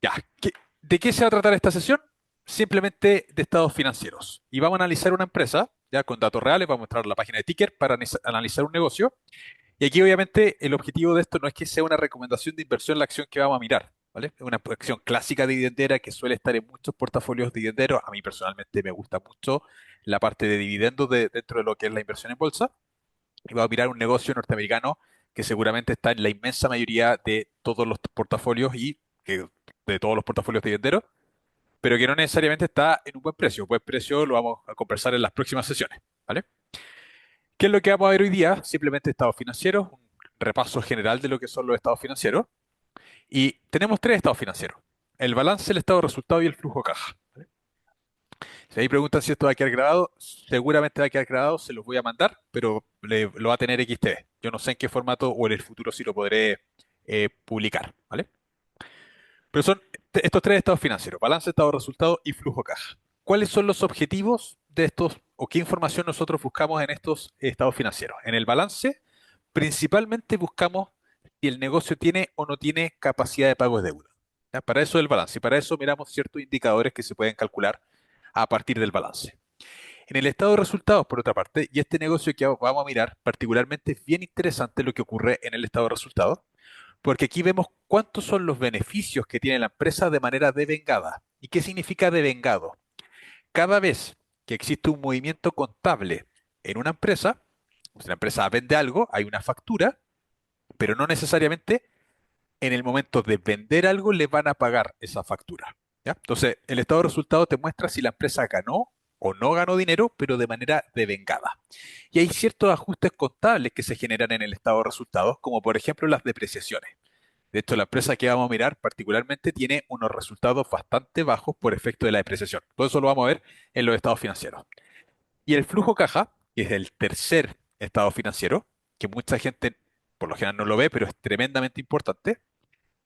Ya, ¿de qué se va a tratar esta sesión? Simplemente de estados financieros. Y vamos a analizar una empresa, ya con datos reales, vamos a mostrar la página de ticker para analizar un negocio. Y aquí obviamente el objetivo de esto no es que sea una recomendación de inversión en la acción que vamos a mirar, ¿vale? Es una acción clásica dividendera que suele estar en muchos portafolios dividenderos. A mí personalmente me gusta mucho la parte de dividendos dentro de lo que es la inversión en bolsa. Y vamos a mirar un negocio norteamericano que seguramente está en la inmensa mayoría de todos los portafolios y de todos los portafolios dividenderos, pero que no necesariamente está en un buen precio. Buen precio lo vamos a conversar en las próximas sesiones, ¿vale? ¿Qué es lo que vamos a ver hoy día? Simplemente estados financieros, un repaso general de lo que son los estados financieros. Y tenemos tres estados financieros: el balance, el estado de resultado y el flujo de caja. Si ahí preguntan si esto va a quedar grabado, seguramente va a quedar grabado, se los voy a mandar, pero lo va a tener XT. Yo no sé en qué formato o en el futuro si lo podré publicar, ¿vale? Pero son estos tres estados financieros: balance, estado de resultado y flujo de caja. ¿Cuáles son los objetivos de estos o qué información nosotros buscamos en estos estados financieros? En el balance, principalmente buscamos si el negocio tiene o no tiene capacidad de pago de deuda. ¿Ya? Para eso el balance y para eso miramos ciertos indicadores que se pueden calcular a partir del balance. En el estado de resultados, por otra parte, y este negocio que vamos a mirar particularmente, es bien interesante lo que ocurre en el estado de resultados, porque aquí vemos cuántos son los beneficios que tiene la empresa de manera devengada. ¿Y qué significa devengado? Cada vez que existe un movimiento contable en una empresa, si la empresa vende algo, hay una factura, pero no necesariamente en el momento de vender algo le van a pagar esa factura. ¿Ya? Entonces, el estado de resultados te muestra si la empresa ganó o no ganó dinero, pero de manera devengada. Y hay ciertos ajustes contables que se generan en el estado de resultados, como por ejemplo las depreciaciones. De hecho, la empresa que vamos a mirar particularmente tiene unos resultados bastante bajos por efecto de la depreciación. Todo eso lo vamos a ver en los estados financieros. Y el flujo caja, que es el tercer estado financiero, que mucha gente por lo general no lo ve, pero es tremendamente importante.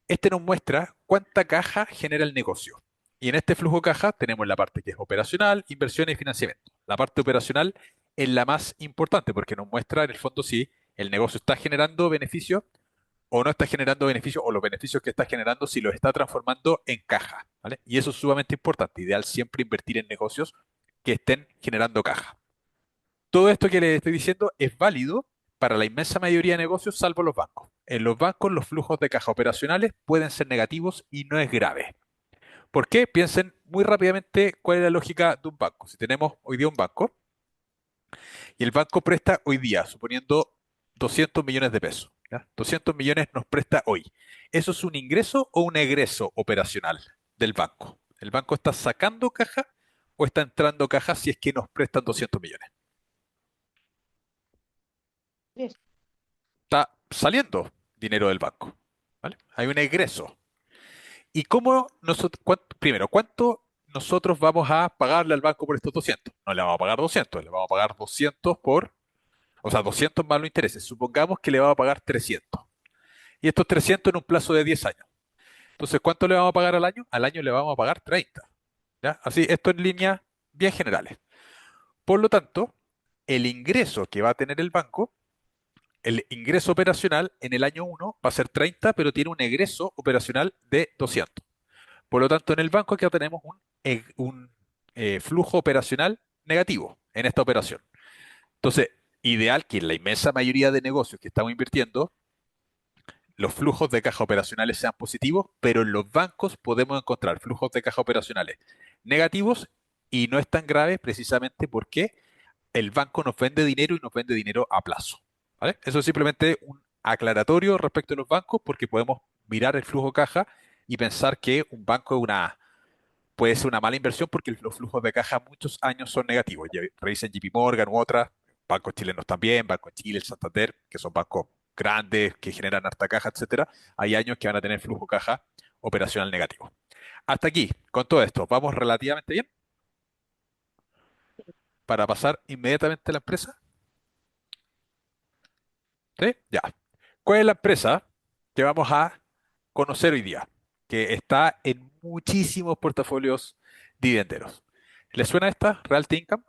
Este nos muestra cuánta caja genera el negocio. Y en este flujo caja tenemos la parte que es operacional, inversiones y financiamiento. La parte operacional es la más importante porque nos muestra en el fondo si el negocio está generando beneficios o no está generando beneficios, o los beneficios que está generando si los está transformando en caja, ¿vale? Y eso es sumamente importante. Ideal siempre invertir en negocios que estén generando caja. Todo esto que les estoy diciendo es válido para la inmensa mayoría de negocios, salvo los bancos. En los bancos los flujos de caja operacionales pueden ser negativos y no es grave. ¿Por qué? Piensen muy rápidamente cuál es la lógica de un banco. Si tenemos hoy día un banco y el banco presta hoy día, suponiendo 200 millones de pesos, ¿ya? 200 millones nos presta hoy. ¿Eso es un ingreso o un egreso operacional del banco? ¿El banco está sacando caja o está entrando caja si es que nos prestan 200 millones? Tres. Está saliendo dinero del banco, ¿vale? Hay un egreso. ¿Y cómo nosotros, primero, cuánto nosotros vamos a pagarle al banco por estos 200? No le vamos a pagar 200, le vamos a pagar 200 por, o sea, 200 más los intereses. Supongamos que le vamos a pagar 300. Y estos 300 en un plazo de 10 años. Entonces, ¿cuánto le vamos a pagar al año? Al año le vamos a pagar 30. ¿Ya? Así, esto en líneas bien generales. Por lo tanto, el ingreso que va a tener el banco, el ingreso operacional en el año uno va a ser 30, pero tiene un egreso operacional de 200. Por lo tanto, en el banco aquí tenemos un flujo operacional negativo en esta operación. Entonces, ideal que en la inmensa mayoría de negocios que estamos invirtiendo, los flujos de caja operacionales sean positivos, pero en los bancos podemos encontrar flujos de caja operacionales negativos y no es tan grave precisamente porque el banco nos vende dinero y nos vende dinero a plazo. ¿Vale? Eso es simplemente un aclaratorio respecto a los bancos porque podemos mirar el flujo de caja y pensar que un banco es puede ser una mala inversión porque los flujos de caja muchos años son negativos. Revisen JP Morgan u otras, bancos chilenos también, Banco de Chile, el Santander, que son bancos grandes que generan harta caja, etcétera. Hay años que van a tener flujo de caja operacional negativo. Hasta aquí, con todo esto, vamos relativamente bien para pasar inmediatamente a la empresa. ¿Sí? Ya. ¿Cuál es la empresa que vamos a conocer hoy día? Que está en muchísimos portafolios dividenderos. ¿Les suena esta? Realty Income.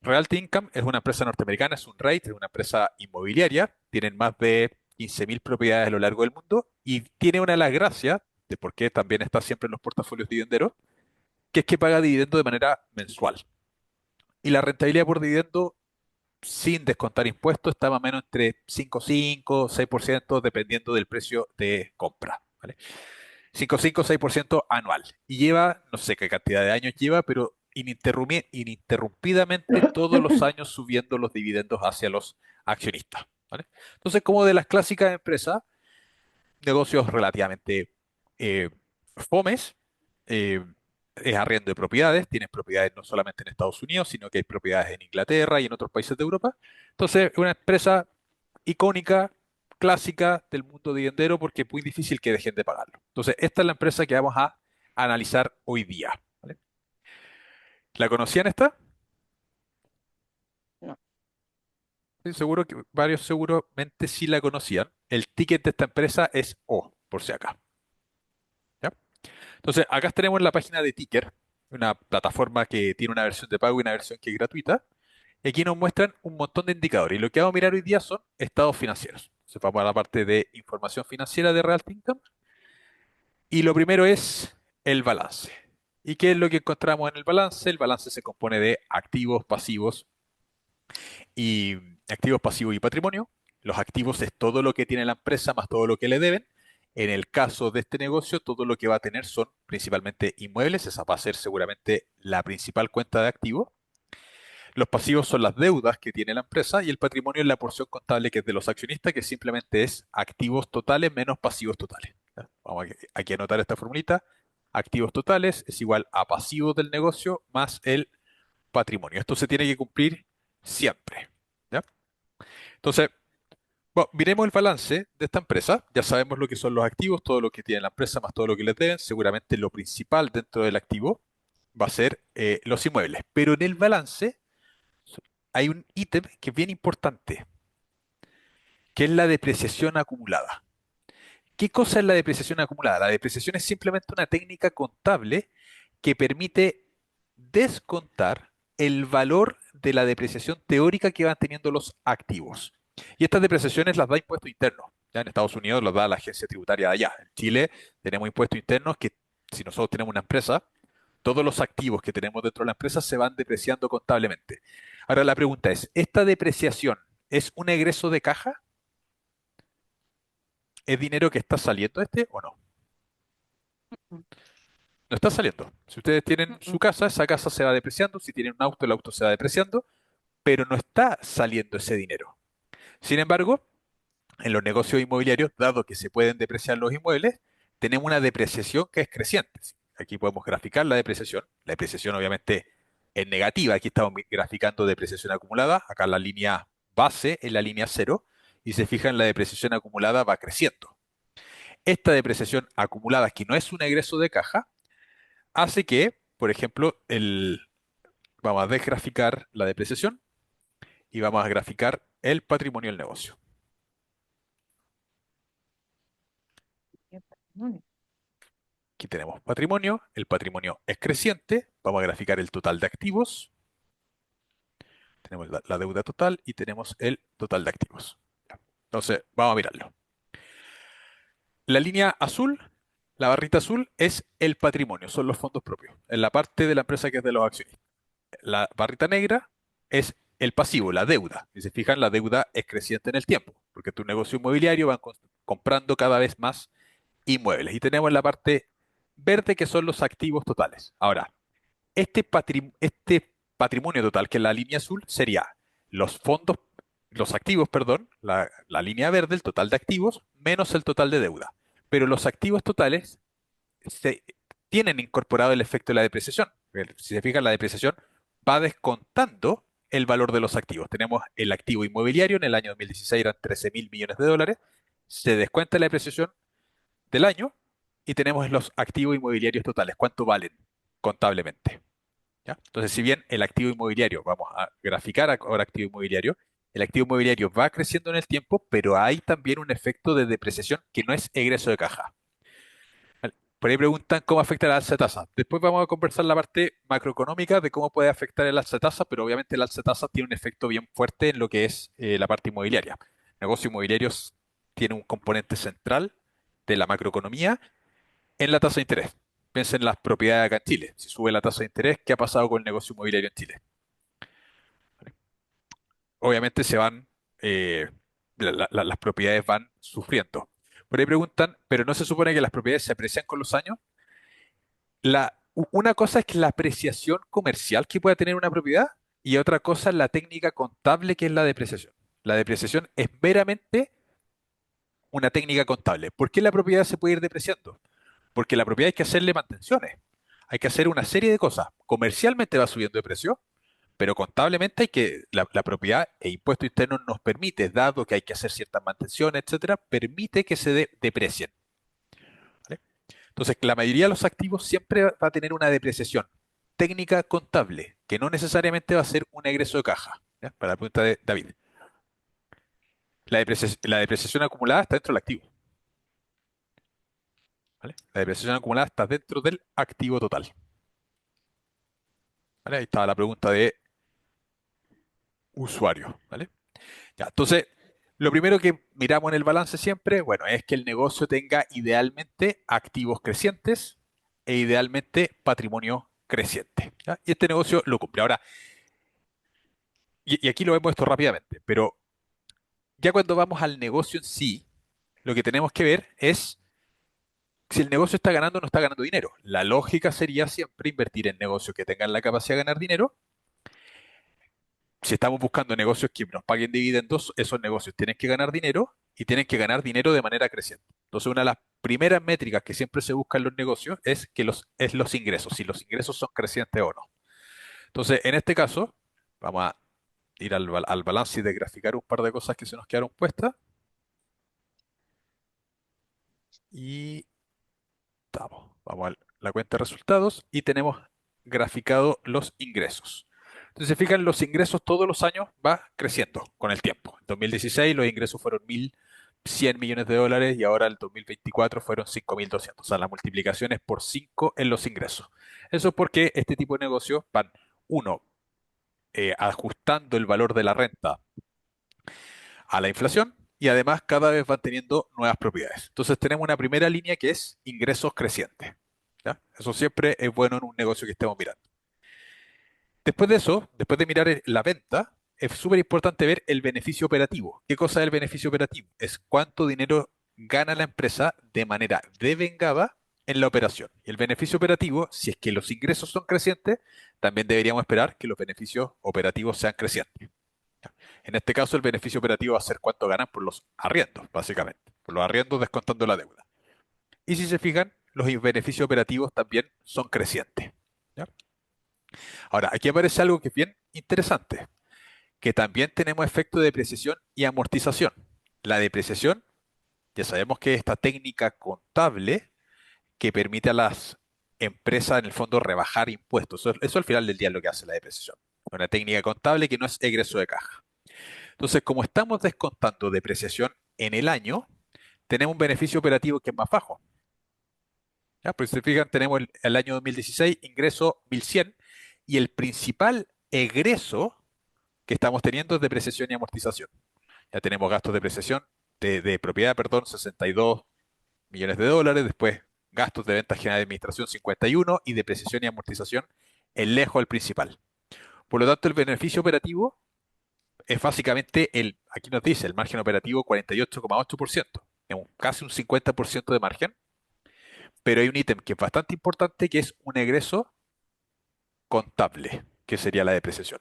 Realty Income es una empresa norteamericana, es un REIT, es una empresa inmobiliaria. Tienen más de 15.000 propiedades a lo largo del mundo y tiene una de las gracias, de por qué también está siempre en los portafolios dividenderos, que es que paga dividendo de manera mensual. Y la rentabilidad por dividendo, sin descontar impuestos, está más o menos entre 5,5, 6%, dependiendo del precio de compra, ¿vale? 5,5, 6% anual. Y lleva, no sé qué cantidad de años lleva, pero ininterrumpidamente todos los años subiendo los dividendos hacia los accionistas, ¿vale? Entonces, como de las clásicas empresas, negocios relativamente eh, fomes, eh, es arriendo de propiedades, tienes propiedades no solamente en Estados Unidos, sino que hay propiedades en Inglaterra y en otros países de Europa. Entonces, es una empresa icónica, clásica del mundo dividendero porque es muy difícil que dejen de pagarlo. Entonces, esta es la empresa que vamos a analizar hoy día, ¿vale? ¿La conocían esta? No. Sí, seguro que varios seguramente sí la conocían. El ticket de esta empresa es O, por si acá. ¿Ya? Entonces, acá tenemos la página de Ticker, una plataforma que tiene una versión de pago y una versión que es gratuita. Y aquí nos muestran un montón de indicadores. Y lo que vamos a mirar hoy día son estados financieros. Se vamos a la parte de información financiera de Real Income. Y lo primero es el balance. ¿Y qué es lo que encontramos en el balance? El balance se compone de y activos pasivos y patrimonio. Los activos es todo lo que tiene la empresa más todo lo que le deben. En el caso de este negocio, todo lo que va a tener son principalmente inmuebles. Esa va a ser seguramente la principal cuenta de activos. Los pasivos son las deudas que tiene la empresa y el patrimonio es la porción contable que es de los accionistas, que simplemente es activos totales menos pasivos totales. ¿Ya? Vamos aquí a anotar esta formulita. Activos totales es igual a pasivos del negocio más el patrimonio. Esto se tiene que cumplir siempre. ¿Ya? Entonces, bueno, miremos el balance de esta empresa. Ya sabemos lo que son los activos, todo lo que tiene la empresa más todo lo que les deben. Seguramente lo principal dentro del activo va a ser los inmuebles. Pero en el balance hay un ítem que es bien importante, que es la depreciación acumulada. ¿Qué cosa es la depreciación acumulada? La depreciación es simplemente una técnica contable que permite descontar el valor de la depreciación teórica que van teniendo los activos. Y estas depreciaciones las da impuesto interno. Ya en Estados Unidos las da la agencia tributaria de allá. En Chile tenemos impuestos internos que, si nosotros tenemos una empresa, todos los activos que tenemos dentro de la empresa se van depreciando contablemente. Ahora la pregunta es, ¿esta depreciación es un egreso de caja? ¿Es dinero que está saliendo o no? Mm, No está saliendo. Si ustedes mm, tienen su mm. casa, esa casa se va depreciando. Si tienen un auto, el auto se va depreciando, pero no está saliendo ese dinero. Sin embargo, en los negocios inmobiliarios, dado que se pueden depreciar los inmuebles, tenemos una depreciación que es creciente. Aquí podemos graficar la depreciación. La depreciación obviamente es negativa. Aquí estamos graficando depreciación acumulada. Acá la línea base es la línea cero. Y se fijan, la depreciación acumulada va creciendo. Esta depreciación acumulada, que no es un egreso de caja, hace que, por ejemplo, vamos a desgraficar la depreciación y vamos a graficar el patrimonio del negocio. Qué patrimonio. Aquí tenemos patrimonio, el patrimonio es creciente, vamos a graficar el total de activos, tenemos la deuda total y tenemos el total de activos. Entonces, vamos a mirarlo. La línea azul, la barrita azul, es el patrimonio, son los fondos propios, en la parte de la empresa que es de los accionistas. La barrita negra es el pasivo, la deuda. Si se fijan, la deuda es creciente en el tiempo, porque tu negocio inmobiliario va comprando cada vez más inmuebles. Y tenemos la parte verde que son los activos totales. Ahora, este patrimonio total, que es la línea azul, sería los fondos, los activos, perdón, la línea verde, el total de activos, menos el total de deuda. Pero los activos totales se, tienen incorporado el efecto de la depreciación. Si se fijan, la depreciación va descontando el valor de los activos. Tenemos el activo inmobiliario, en el año 2016 eran 13.000 millones de dólares, se descuenta la depreciación del año y tenemos los activos inmobiliarios totales, cuánto valen contablemente. ¿Ya? Entonces, si bien el activo inmobiliario, vamos a graficar ahora activo inmobiliario, el activo inmobiliario va creciendo en el tiempo, pero hay también un efecto de depreciación que no es egreso de caja. Vale. Por ahí preguntan cómo afecta el alza de tasa. Después vamos a conversar la parte macroeconómica de cómo puede afectar el alza de tasa, pero obviamente el alza de tasa tiene un efecto bien fuerte en lo que es la parte inmobiliaria. Negocios inmobiliarios tiene un componente central de la macroeconomía en la tasa de interés. Piensen en las propiedades acá en Chile. Si sube la tasa de interés, ¿qué ha pasado con el negocio inmobiliario en Chile? Obviamente se van, eh, las propiedades van sufriendo. Por ahí preguntan, ¿pero no se supone que las propiedades se aprecian con los años? Una cosa es que la apreciación comercial que pueda tener una propiedad y otra cosa es la técnica contable que es la depreciación. La depreciación es meramente una técnica contable. ¿Por qué la propiedad se puede ir depreciando? Porque la propiedad hay que hacerle mantenciones. Hay que hacer una serie de cosas. Comercialmente va subiendo de precio, pero contablemente hay que, la propiedad e impuesto interno nos permite, dado que hay que hacer ciertas mantenciones, etcétera, permite que se deprecien. ¿Vale? Entonces, la mayoría de los activos siempre va a tener una depreciación técnica contable, que no necesariamente va a ser un egreso de caja. ¿Ya? Para la pregunta de David. La depreciación acumulada está dentro del activo. ¿Vale? La depreciación acumulada está dentro del activo total. ¿Vale? Ahí estaba la pregunta de usuario. ¿Vale? Ya, entonces, lo primero que miramos en el balance siempre, bueno, es que el negocio tenga idealmente activos crecientes e idealmente patrimonio creciente. ¿Ya? Y este negocio lo cumple. Ahora, y aquí lo vemos esto rápidamente, pero ya cuando vamos al negocio en sí, lo que tenemos que ver es si el negocio está ganando o no está ganando dinero. La lógica sería siempre invertir en negocios que tengan la capacidad de ganar dinero. Si estamos buscando negocios que nos paguen dividendos, esos negocios tienen que ganar dinero y tienen que ganar dinero de manera creciente. Entonces, una de las primeras métricas que siempre se busca en los negocios es los ingresos, si los ingresos son crecientes o no. Entonces, en este caso, vamos a ir al balance y de graficar un par de cosas que se nos quedaron puestas. Y vamos a la cuenta de resultados y tenemos graficado los ingresos. Entonces, se fijan, los ingresos todos los años va creciendo con el tiempo. En 2016 los ingresos fueron 1.100 millones de dólares y ahora el 2024 fueron 5.200. O sea, la multiplicación es por 5 en los ingresos. Eso es porque este tipo de negocios van, uno, ajustando el valor de la renta a la inflación y además cada vez van teniendo nuevas propiedades. Entonces tenemos una primera línea que es ingresos crecientes. ¿Ya? Eso siempre es bueno en un negocio que estemos mirando. Después de eso, después de mirar la venta, es súper importante ver el beneficio operativo. ¿Qué cosa es el beneficio operativo? Es cuánto dinero gana la empresa de manera devengada en la operación. Y el beneficio operativo, si es que los ingresos son crecientes, también deberíamos esperar que los beneficios operativos sean crecientes. En este caso, el beneficio operativo va a ser cuánto ganan por los arriendos, básicamente. Por los arriendos descontando la deuda. Y si se fijan, los beneficios operativos también son crecientes. ¿Ya? Ahora, aquí aparece algo que es bien interesante, que también tenemos efecto de depreciación y amortización. La depreciación, ya sabemos que es esta técnica contable que permite a las empresas, en el fondo, rebajar impuestos. Eso al final del día es lo que hace la depreciación. Una técnica contable que no es egreso de caja. Entonces, como estamos descontando depreciación en el año, tenemos un beneficio operativo que es más bajo. ¿Ya? Pues si se fijan, tenemos el año 2016, ingreso 1.100 y el principal egreso que estamos teniendo es depreciación y amortización. Ya tenemos gastos de depreciación de propiedad, perdón, 62 millones de dólares, después gastos de venta general de administración 51 y depreciación y amortización el lejos el principal. Por lo tanto, el beneficio operativo es básicamente aquí nos dice, el margen operativo 48,8%, es casi un 50% de margen, pero hay un ítem que es bastante importante que es un egreso contable, que sería la depreciación.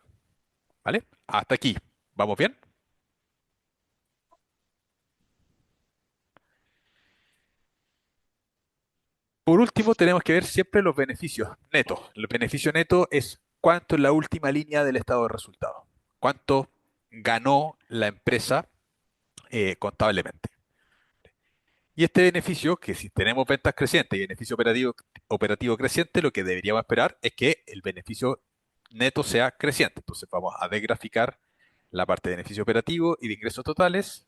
¿Vale? Hasta aquí. ¿Vamos bien? Por último, tenemos que ver siempre los beneficios netos. El beneficio neto es cuánto es la última línea del estado de resultados. Cuánto ganó la empresa contablemente. Y este beneficio, que si tenemos ventas crecientes y beneficio operativo creciente, lo que deberíamos esperar es que el beneficio neto sea creciente. Entonces vamos a desgraficar la parte de beneficio operativo y de ingresos totales.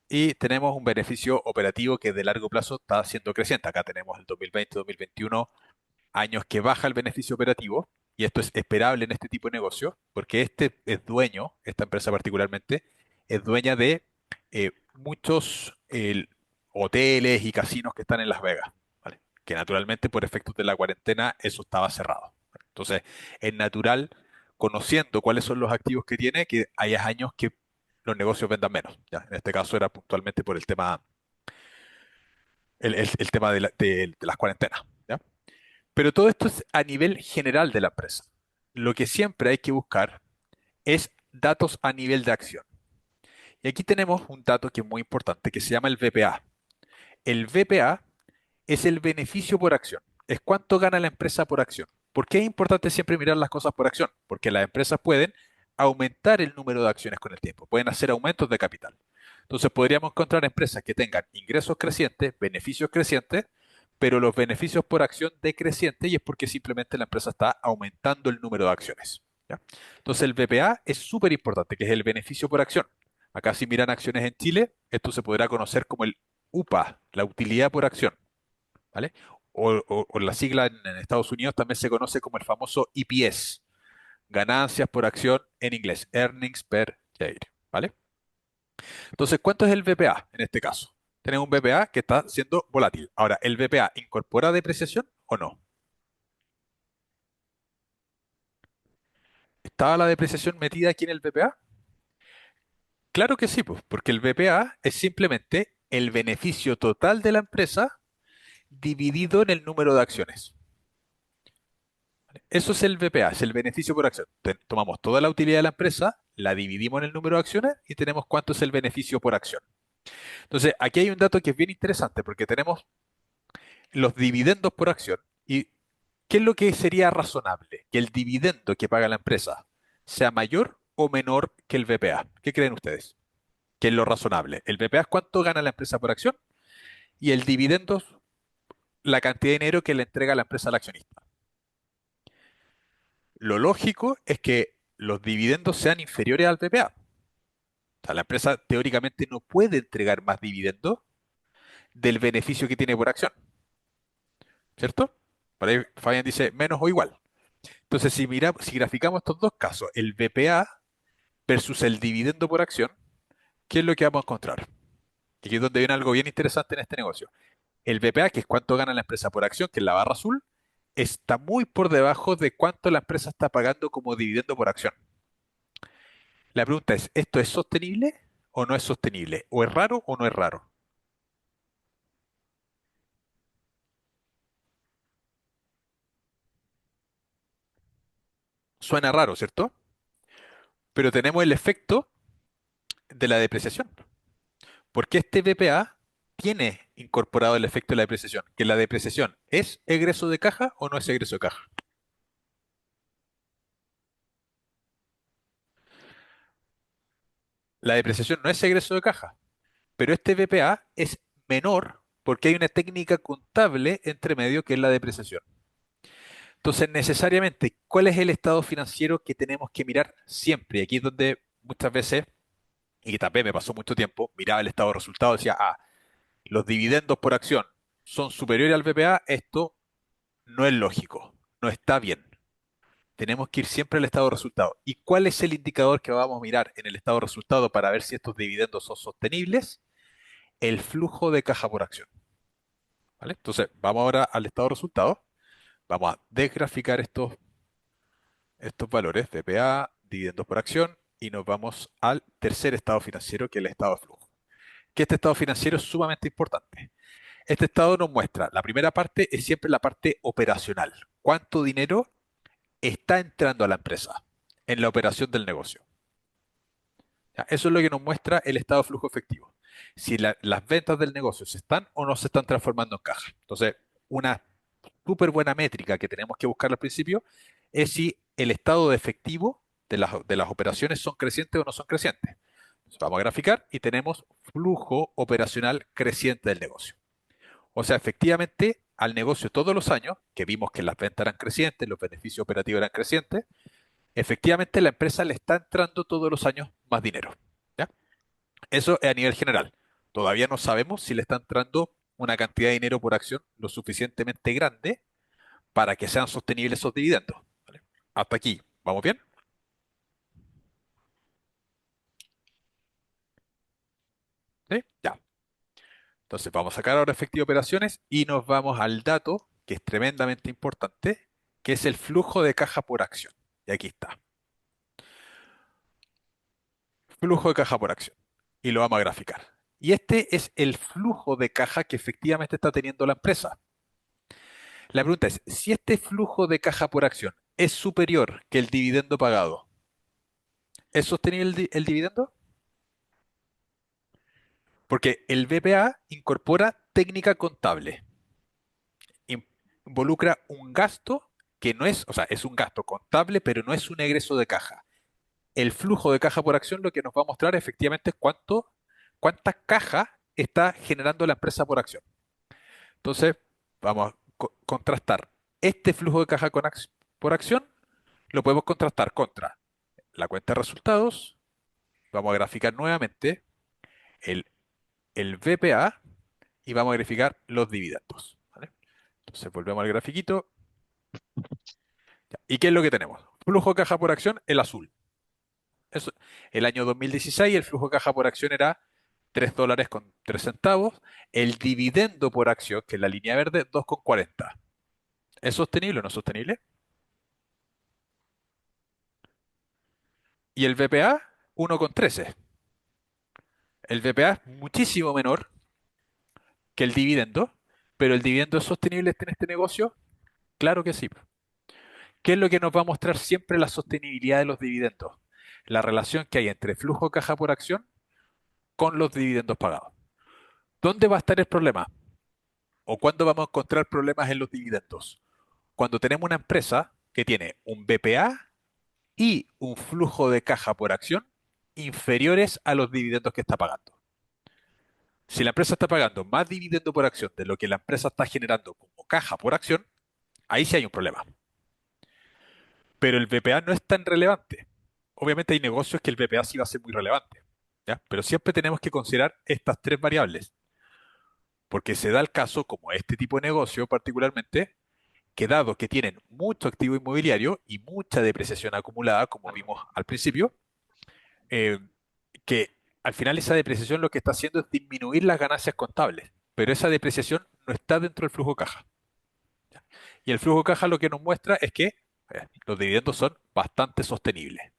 Y tenemos un beneficio operativo que de largo plazo está siendo creciente. Acá tenemos el 2020-2021, años que baja el beneficio operativo. Y esto es esperable en este tipo de negocio, porque este es dueño, esta empresa particularmente, es dueña de muchos hoteles y casinos que están en Las Vegas, ¿vale? Que naturalmente por efectos de la cuarentena eso estaba cerrado. Entonces, es natural, conociendo cuáles son los activos que tiene, que haya años que los negocios vendan menos. ¿Ya? En este caso era puntualmente por el tema, el tema de las cuarentenas. ¿Ya? Pero todo esto es a nivel general de la empresa. Lo que siempre hay que buscar es datos a nivel de acción. Y aquí tenemos un dato que es muy importante, que se llama el VPA. El VPA es el beneficio por acción. Es cuánto gana la empresa por acción. ¿Por qué es importante siempre mirar las cosas por acción? Porque las empresas pueden aumentar el número de acciones con el tiempo, pueden hacer aumentos de capital. Entonces podríamos encontrar empresas que tengan ingresos crecientes, beneficios crecientes, pero los beneficios por acción decrecientes y es porque simplemente la empresa está aumentando el número de acciones. ¿Ya? Entonces el BPA es súper importante, que es el beneficio por acción. Acá si miran acciones en Chile, esto se podrá conocer como el UPA, la utilidad por acción. ¿Vale? O la sigla en Estados Unidos también se conoce como el famoso EPS, ganancias por acción en inglés, earnings per share, ¿vale? Entonces, ¿cuánto es el BPA en este caso? Tenemos un BPA que está siendo volátil. Ahora, ¿el BPA incorpora depreciación o no? ¿Estaba la depreciación metida aquí en el BPA? Claro que sí, pues, porque el BPA es simplemente el beneficio total de la empresa dividido en el número de acciones. Eso es el BPA, es el beneficio por acción. Tomamos toda la utilidad de la empresa, la dividimos en el número de acciones y tenemos cuánto es el beneficio por acción. Entonces, aquí hay un dato que es bien interesante porque tenemos los dividendos por acción. ¿Y qué es lo que sería razonable? Que el dividendo que paga la empresa sea mayor o menor que el BPA. ¿Qué creen ustedes? ¿Qué es lo razonable? El BPA es cuánto gana la empresa por acción y el dividendo es la cantidad de dinero que le entrega la empresa al accionista. Lo lógico es que los dividendos sean inferiores al BPA. O sea, la empresa teóricamente no puede entregar más dividendos del beneficio que tiene por acción, ¿cierto? Por ahí Fabián dice menos o igual. Entonces, si graficamos estos dos casos, el BPA versus el dividendo por acción, ¿qué es lo que vamos a encontrar? Y aquí es donde viene algo bien interesante en este negocio. El BPA, que es cuánto gana la empresa por acción, que es la barra azul, está muy por debajo de cuánto la empresa está pagando como dividendo por acción. La pregunta es, ¿esto es sostenible o no es sostenible? ¿O es raro o no es raro? Suena raro, ¿cierto? Pero tenemos el efecto de la depreciación. Porque este BPA tiene incorporado el efecto de la depreciación, que la depreciación es egreso de caja o no es egreso de caja. La depreciación no es egreso de caja, pero este BPA es menor porque hay una técnica contable entre medio que es la depreciación. Entonces, necesariamente, ¿cuál es el estado financiero que tenemos que mirar siempre? Y aquí es donde muchas veces, y que también me pasó mucho tiempo, miraba el estado de resultados y decía, ah, los dividendos por acción son superiores al BPA, esto no es lógico, no está bien. Tenemos que ir siempre al estado de resultado. ¿Y cuál es el indicador que vamos a mirar en el estado de resultado para ver si estos dividendos son sostenibles? El flujo de caja por acción. ¿Vale? Entonces, vamos ahora al estado de resultado. Vamos a desgraficar estos valores, BPA, dividendos por acción, y nos vamos al tercer estado financiero, que es el estado de flujo. Que este estado financiero es sumamente importante. Este estado nos muestra, la primera parte es siempre la parte operacional. ¿Cuánto dinero está entrando a la empresa en la operación del negocio? ¿Ya? Eso es lo que nos muestra el estado de flujo efectivo. Si las ventas del negocio se están o no se están transformando en caja. Entonces, una súper buena métrica que tenemos que buscar al principio es si el estado de efectivo de las operaciones son crecientes o no son crecientes. Entonces, vamos a graficar y tenemos flujo operacional creciente del negocio. O sea, efectivamente, al negocio todos los años, que vimos que las ventas eran crecientes, los beneficios operativos eran crecientes, efectivamente la empresa le está entrando todos los años más dinero. ¿Ya? Eso es a nivel general. Todavía no sabemos si le está entrando una cantidad de dinero por acción lo suficientemente grande para que sean sostenibles esos dividendos. ¿Vale? Hasta aquí, ¿vamos bien? ¿Sí? Ya. Entonces vamos a sacar ahora efectivo de operaciones y nos vamos al dato que es tremendamente importante, que es el flujo de caja por acción. Y aquí está. Flujo de caja por acción. Y lo vamos a graficar. Y este es el flujo de caja que efectivamente está teniendo la empresa. La pregunta es, si este flujo de caja por acción es superior que el dividendo pagado, ¿es sostenible el dividendo? Porque el BPA incorpora técnica contable, in- involucra un gasto que no es, o sea, es un gasto contable, pero no es un egreso de caja. El flujo de caja por acción lo que nos va a mostrar efectivamente es cuánta caja está generando la empresa por acción. Entonces, vamos a contrastar este flujo de caja por acción, lo podemos contrastar contra la cuenta de resultados. Vamos a graficar nuevamente el, el VPA y vamos a graficar los dividendos. ¿Vale? Entonces volvemos al grafiquito. ¿Y qué es lo que tenemos? Flujo de caja por acción, el azul. Eso, el año 2016 el flujo de caja por acción era $3.03. El dividendo por acción, que es la línea verde, 2,40. ¿Es sostenible o no es sostenible? Y el VPA, 1,13. El VPA es muchísimo menor que el dividendo, pero el dividendo es sostenible en este negocio. Claro que sí. ¿Qué es lo que nos va a mostrar siempre la sostenibilidad de los dividendos? La relación que hay entre flujo de caja por acción con los dividendos pagados. ¿Dónde va a estar el problema? ¿O cuándo vamos a encontrar problemas en los dividendos? Cuando tenemos una empresa que tiene un BPA y un flujo de caja por acción inferiores a los dividendos que está pagando. Si la empresa está pagando más dividendo por acción de lo que la empresa está generando como caja por acción, ahí sí hay un problema. Pero el BPA no es tan relevante. Obviamente hay negocios que el BPA sí va a ser muy relevante, ¿ya? Pero siempre tenemos que considerar estas tres variables, porque se da el caso, como este tipo de negocio particularmente, que dado que tienen mucho activo inmobiliario y mucha depreciación acumulada, como vimos al principio, eh, que al final esa depreciación lo que está haciendo es disminuir las ganancias contables, pero esa depreciación no está dentro del flujo de caja. ¿Ya? Y el flujo de caja lo que nos muestra es que los dividendos son bastante sostenibles.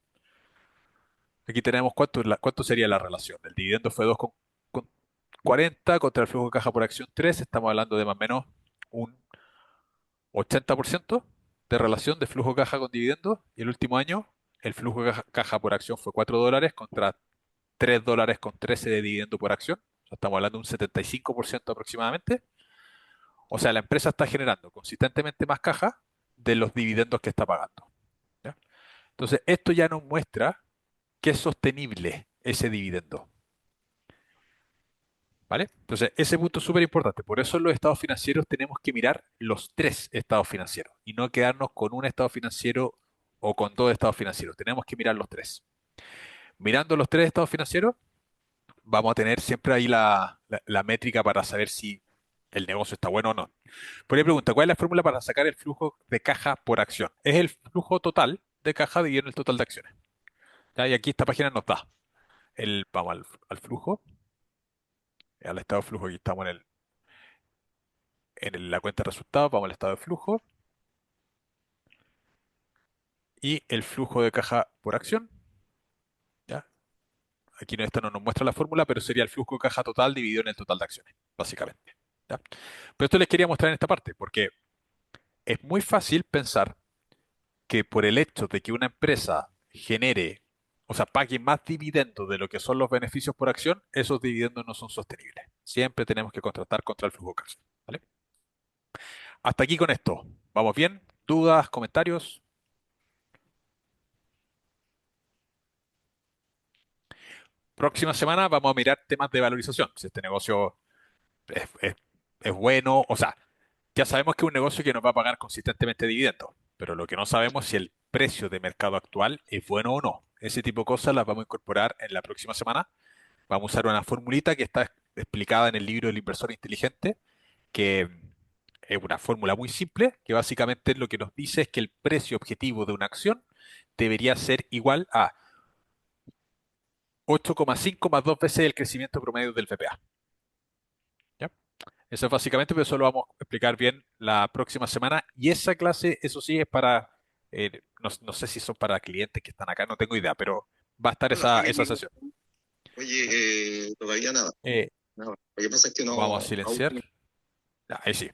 Aquí tenemos cuánto sería la relación. El dividendo fue 2,40 contra el flujo de caja por acción 3. Estamos hablando de más o menos un 80% de relación de flujo de caja con dividendos. Y el último año, el flujo de caja por acción fue $4 contra $3,13 de dividendo por acción. O sea, estamos hablando de un 75% aproximadamente. O sea, la empresa está generando consistentemente más caja de los dividendos que está pagando. ¿Ya? Entonces, esto ya nos muestra que es sostenible ese dividendo. ¿Vale? Entonces, ese punto es súper importante. Por eso en los estados financieros tenemos que mirar los tres estados financieros y no quedarnos con un estado financiero o con dos estados financieros. Tenemos que mirar los tres. Mirando los tres estados financieros, vamos a tener siempre ahí la métrica para saber si el negocio está bueno o no. Por ahí pregunta, ¿cuál es la fórmula para sacar el flujo de caja por acción? Es el flujo total de caja dividido en el total de acciones. ¿Ya? Y aquí esta página nos da vamos al flujo, al estado de flujo, aquí estamos la cuenta de resultados, vamos al estado de flujo y el flujo de caja por acción. ¿Ya? Aquí no, esta no nos muestra la fórmula, pero sería el flujo de caja total dividido en el total de acciones, básicamente. ¿Ya? Pero esto les quería mostrar en esta parte, porque es muy fácil pensar que por el hecho de que una empresa genere, o sea, pague más dividendos de lo que son los beneficios por acción, esos dividendos no son sostenibles. Siempre tenemos que contratar contra el flujo de caja. ¿Vale? Hasta aquí con esto. ¿Vamos bien? ¿Dudas? ¿Comentarios? Próxima semana vamos a mirar temas de valorización. Si este negocio es, es- es bueno, o sea, ya sabemos que es un negocio que nos va a pagar consistentemente dividendos, pero lo que no sabemos es si el precio de mercado actual es bueno o no. Ese tipo de cosas las vamos a incorporar en la próxima semana. Vamos a usar una formulita que está explicada en el libro del inversor inteligente, que es una fórmula muy simple, que básicamente lo que nos dice es que el precio objetivo de una acción debería ser igual a 8,5 más dos veces el crecimiento promedio del VPA. ¿Ya? Eso es básicamente, pero eso lo vamos a explicar bien la próxima semana. Y esa clase, eso sí, es para, no sé si son para clientes que están acá, no tengo idea, pero va a estar Hola, esa Felipe. sesión. Oye, todavía nada, Eh, nada. Lo que pasa es que lo vamos a no, aún silenciar. Ya, ahí sí.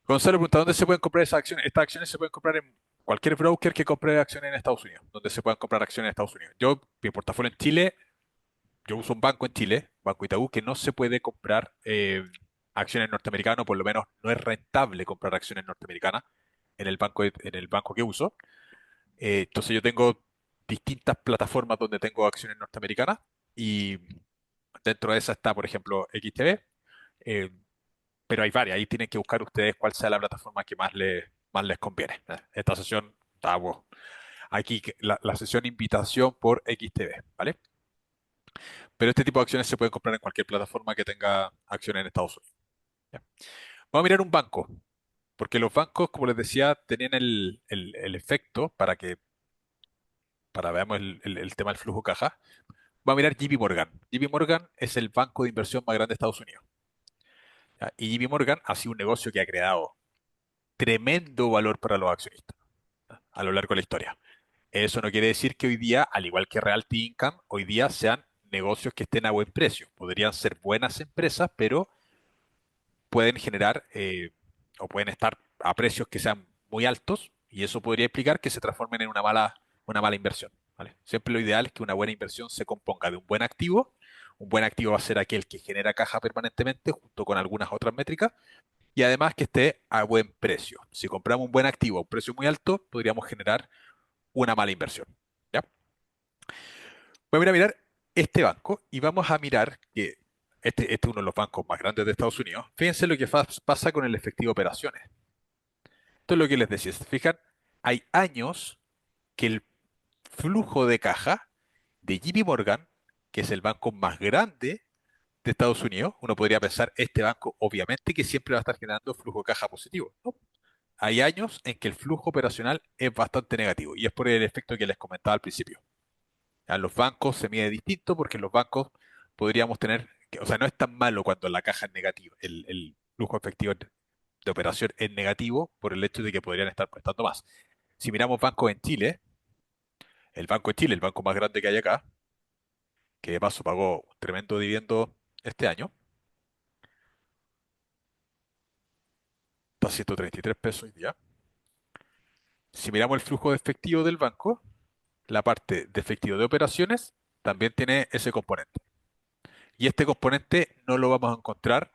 Gonzalo pregunta, ¿dónde se pueden comprar esas acciones? Estas acciones se pueden comprar en cualquier broker que compre acciones en Estados Unidos, donde se puedan comprar acciones en Estados Unidos. Yo, mi portafolio en Chile, yo uso un banco en Chile, Banco Itaú, que no se puede comprar acciones norteamericanas, por lo menos no es rentable comprar acciones norteamericanas en el banco que uso. Entonces yo tengo distintas plataformas donde tengo acciones norteamericanas y dentro de esa está, por ejemplo, XTB, eh, pero hay varias, ahí tienen que buscar ustedes cuál sea la plataforma que más les conviene. Esta sesión está, bueno, aquí la sesión invitación por XTB, ¿vale? Pero este tipo de acciones se pueden comprar en cualquier plataforma que tenga acciones en Estados Unidos. ¿Ya? Vamos a mirar un banco, porque los bancos, como les decía, tenían el efecto para veamos el tema del flujo caja. Vamos a mirar JP Morgan. JP Morgan es el banco de inversión más grande de Estados Unidos. ¿Ya? Y JP Morgan ha sido un negocio que ha creado tremendo valor para los accionistas, ¿ya? A lo largo de la historia. Eso no quiere decir que hoy día, al igual que Realty Income, hoy día sean negocios que estén a buen precio. Podrían ser buenas empresas, pero pueden generar o pueden estar a precios que sean muy altos y eso podría implicar que se transformen en una mala inversión, ¿vale? Siempre lo ideal es que una buena inversión se componga de un buen activo. Un buen activo va a ser aquel que genera caja permanentemente junto con algunas otras métricas y además que esté a buen precio. Si compramos un buen activo a un precio muy alto, podríamos generar una mala inversión. ¿Ya? Voy a mirar este banco y vamos a mirar que este es uno de los bancos más grandes de Estados Unidos. Fíjense lo que pasa con el efectivo de operaciones. Esto es lo que les decía. Si se fijan, hay años que el flujo de caja de JP Morgan, que es el banco más grande de Estados Unidos, uno podría pensar, este banco obviamente que siempre va a estar generando flujo de caja positivo. No. Hay años en que el flujo operacional es bastante negativo y es por el efecto que les comentaba al principio. A los bancos se mide distinto porque en los bancos podríamos tener, o sea, no es tan malo cuando la caja es negativa, el flujo efectivo de operación es negativo por el hecho de que podrían estar prestando más. Si miramos bancos en Chile, el Banco de Chile, el banco más grande que hay acá, que de paso pagó un tremendo dividendo este año, está a 133 pesos hoy día. Si miramos el flujo de efectivo del banco, la parte de efectivo de operaciones también tiene ese componente. Y este componente no lo vamos a encontrar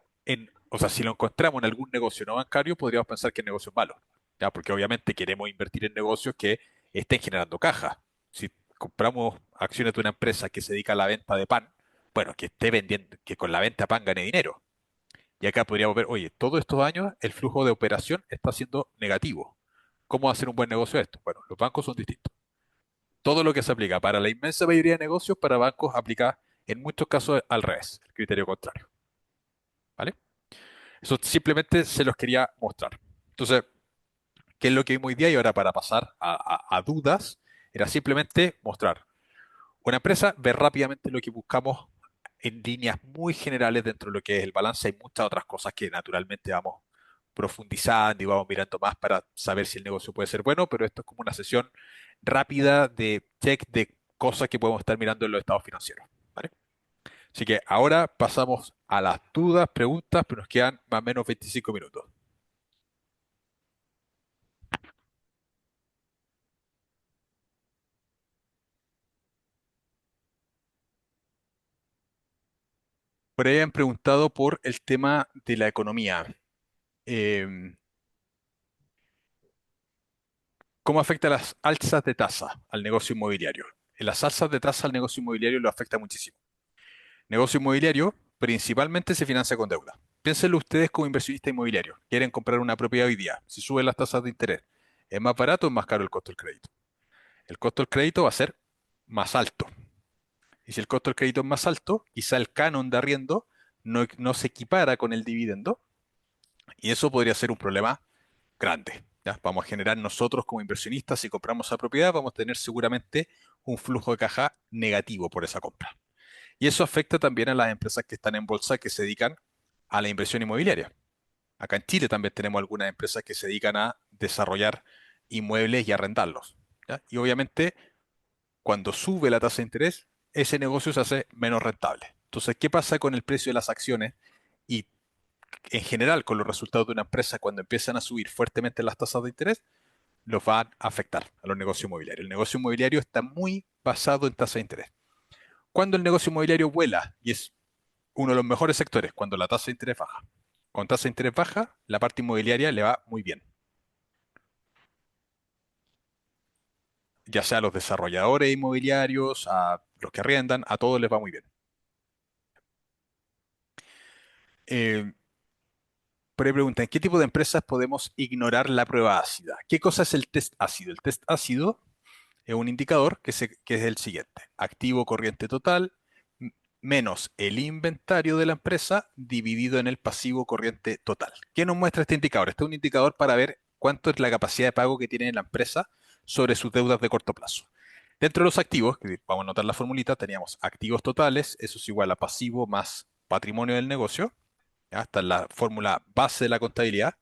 o sea, si lo encontramos en algún negocio no bancario, podríamos pensar que el negocio es malo, ¿ya? Porque obviamente queremos invertir en negocios que estén generando caja. Si compramos acciones de una empresa que se dedica a la venta de pan, bueno, que esté vendiendo, que con la venta de pan gane dinero. Y acá podríamos ver, oye, todos estos años el flujo de operación está siendo negativo. ¿Cómo hacer un buen negocio de esto? Bueno, los bancos son distintos. Todo lo que se aplica para la inmensa mayoría de negocios, para bancos aplica en muchos casos al revés, el criterio contrario. ¿Vale? Eso simplemente se los quería mostrar. Entonces, ¿qué es lo que vimos hoy día? Y ahora para pasar a dudas, era simplemente mostrar una empresa, ver rápidamente lo que buscamos en líneas muy generales dentro de lo que es el balance. Hay muchas otras cosas que naturalmente vamos profundizando y vamos mirando más para saber si el negocio puede ser bueno, pero esto es como una sesión rápida de check de cosas que podemos estar mirando en los estados financieros. ¿Vale? Así que ahora pasamos a las dudas, preguntas, pero nos quedan más o menos 25 minutos. Por ahí han preguntado por el tema de la economía. Em, ¿Cómo afecta las alzas de tasa al negocio inmobiliario? Las alzas de tasa al negocio inmobiliario lo afecta muchísimo. Negocio inmobiliario principalmente se financia con deuda. Piénsenlo ustedes como inversionistas inmobiliarios. Quieren comprar una propiedad hoy día. Si suben las tasas de interés, ¿es más barato o es más caro el costo del crédito? El costo del crédito va a ser más alto. Y si el costo del crédito es más alto, quizá el canon de arriendo no se equipara con el dividendo y eso podría ser un problema grande. ¿ya? Vamos a generar nosotros como inversionistas, si compramos esa propiedad, vamos a tener seguramente un flujo de caja negativo por esa compra. Y eso afecta también a las empresas que están en bolsa que se dedican a la inversión inmobiliaria. Acá en Chile también tenemos algunas empresas que se dedican a desarrollar inmuebles y arrendarlos, ¿ya? Y obviamente, cuando sube la tasa de interés, ese negocio se hace menos rentable. Entonces, ¿qué pasa con el precio de las acciones y en general con los resultados de una empresa cuando empiezan a subir fuertemente las tasas de interés? Los van a afectar a los negocios inmobiliarios. El negocio inmobiliario está muy basado en tasa de interés. Cuando el negocio inmobiliario vuela, y es uno de los mejores sectores, cuando la tasa de interés baja. Con tasa de interés baja, la parte inmobiliaria le va muy bien. Ya sea a los desarrolladores inmobiliarios, a los que arriendan, a todos les va muy bien. Eh, por ahí preguntan, ¿qué tipo de empresas podemos ignorar la prueba ácida? ¿Qué cosa es el test ácido? El test ácido es un indicador que es el siguiente: activo corriente total menos el inventario de la empresa dividido en el pasivo corriente total. ¿Qué nos muestra este indicador? Este es un indicador para ver cuánto es la capacidad de pago que tiene la empresa sobre sus deudas de corto plazo. Dentro de los activos, que vamos a anotar la formulita, teníamos activos totales, eso es igual a pasivo más patrimonio del negocio. ¿Ya? Esta es la fórmula base de la contabilidad.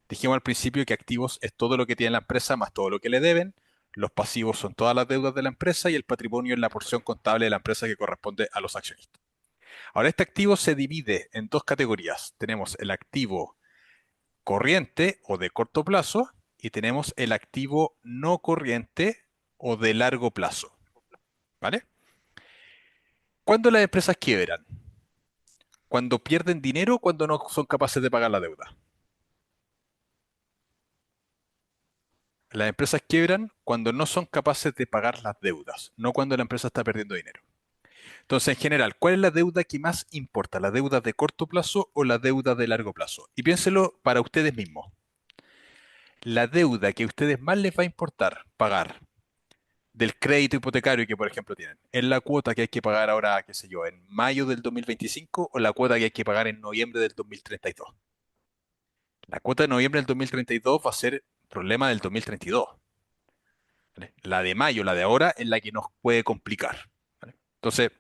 Dijimos al principio que activos es todo lo que tiene la empresa más todo lo que le deben. Los pasivos son todas las deudas de la empresa y el patrimonio es la porción contable de la empresa que corresponde a los accionistas. Ahora, este activo se divide en dos categorías. Tenemos el activo corriente o de corto plazo y tenemos el activo no corriente o de largo plazo. ¿Vale? ¿Cuándo las empresas quiebran? ¿Cuando pierden dinero o cuando no son capaces de pagar la deuda? Las empresas quiebran cuando no son capaces de pagar las deudas, no cuando la empresa está perdiendo dinero. Entonces, en general, ¿cuál es la deuda que más importa? ¿La deuda de corto plazo o la deuda de largo plazo? Y piénselo para ustedes mismos. La deuda que a ustedes más les va a importar pagar del crédito hipotecario que, por ejemplo, tienen, ¿es la cuota que hay que pagar ahora, qué sé yo, en mayo del 2025 o la cuota que hay que pagar en noviembre del 2032? La cuota de noviembre del 2032 va a ser problema del 2032. ¿Vale? La de mayo, la de ahora, es la que nos puede complicar. ¿Vale? Entonces,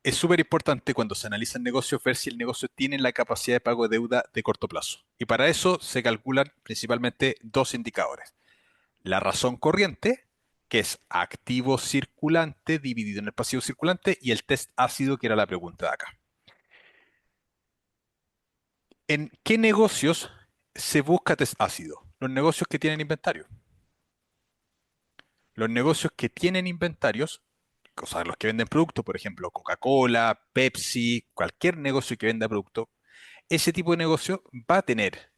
es súper importante cuando se analizan negocios ver si el negocio tiene la capacidad de pago de deuda de corto plazo. Y para eso se calculan principalmente dos indicadores: la razón corriente, que es activo circulante dividido en el pasivo circulante, y el test ácido, que era la pregunta de acá. ¿En qué negocios se busca test ácido? Los negocios que tienen inventario. Los negocios que tienen inventarios, o sea, los que venden productos, por ejemplo, Coca-Cola, Pepsi, cualquier negocio que venda producto, ese tipo de negocio va a tener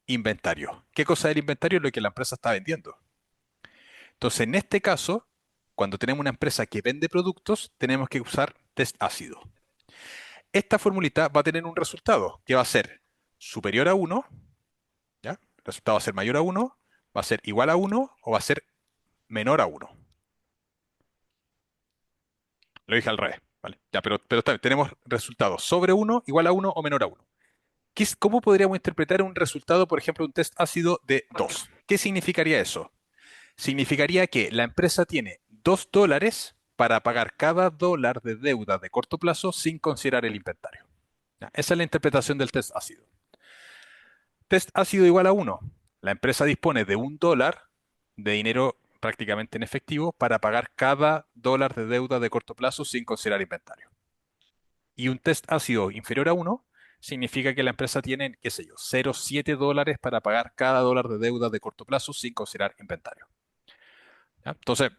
inventario. ¿Qué cosa es el inventario? Lo que la empresa está vendiendo. Entonces, en este caso, cuando tenemos una empresa que vende productos, tenemos que usar test ácido. Esta formulita va a tener un resultado que va a ser superior a 1, ¿ya? El resultado va a ser mayor a 1, va a ser igual a 1 o va a ser menor a 1. Lo dije al revés, ¿vale? Ya, pero está bien, tenemos resultados sobre 1, igual a 1 o menor a 1. ¿Cómo podríamos interpretar un resultado, por ejemplo, un test ácido de 2? ¿Qué significaría eso? Significaría que la empresa tiene $2 para pagar cada dólar de deuda de corto plazo sin considerar el inventario. ¿Ya? Esa es la interpretación del test ácido. Test ácido igual a 1. La empresa dispone de $1 de dinero prácticamente en efectivo para pagar cada dólar de deuda de corto plazo sin considerar inventario. Y un test ácido inferior a 1 significa que la empresa tiene, qué sé yo, $0,7 para pagar cada dólar de deuda de corto plazo sin considerar inventario. ¿Ya? Entonces,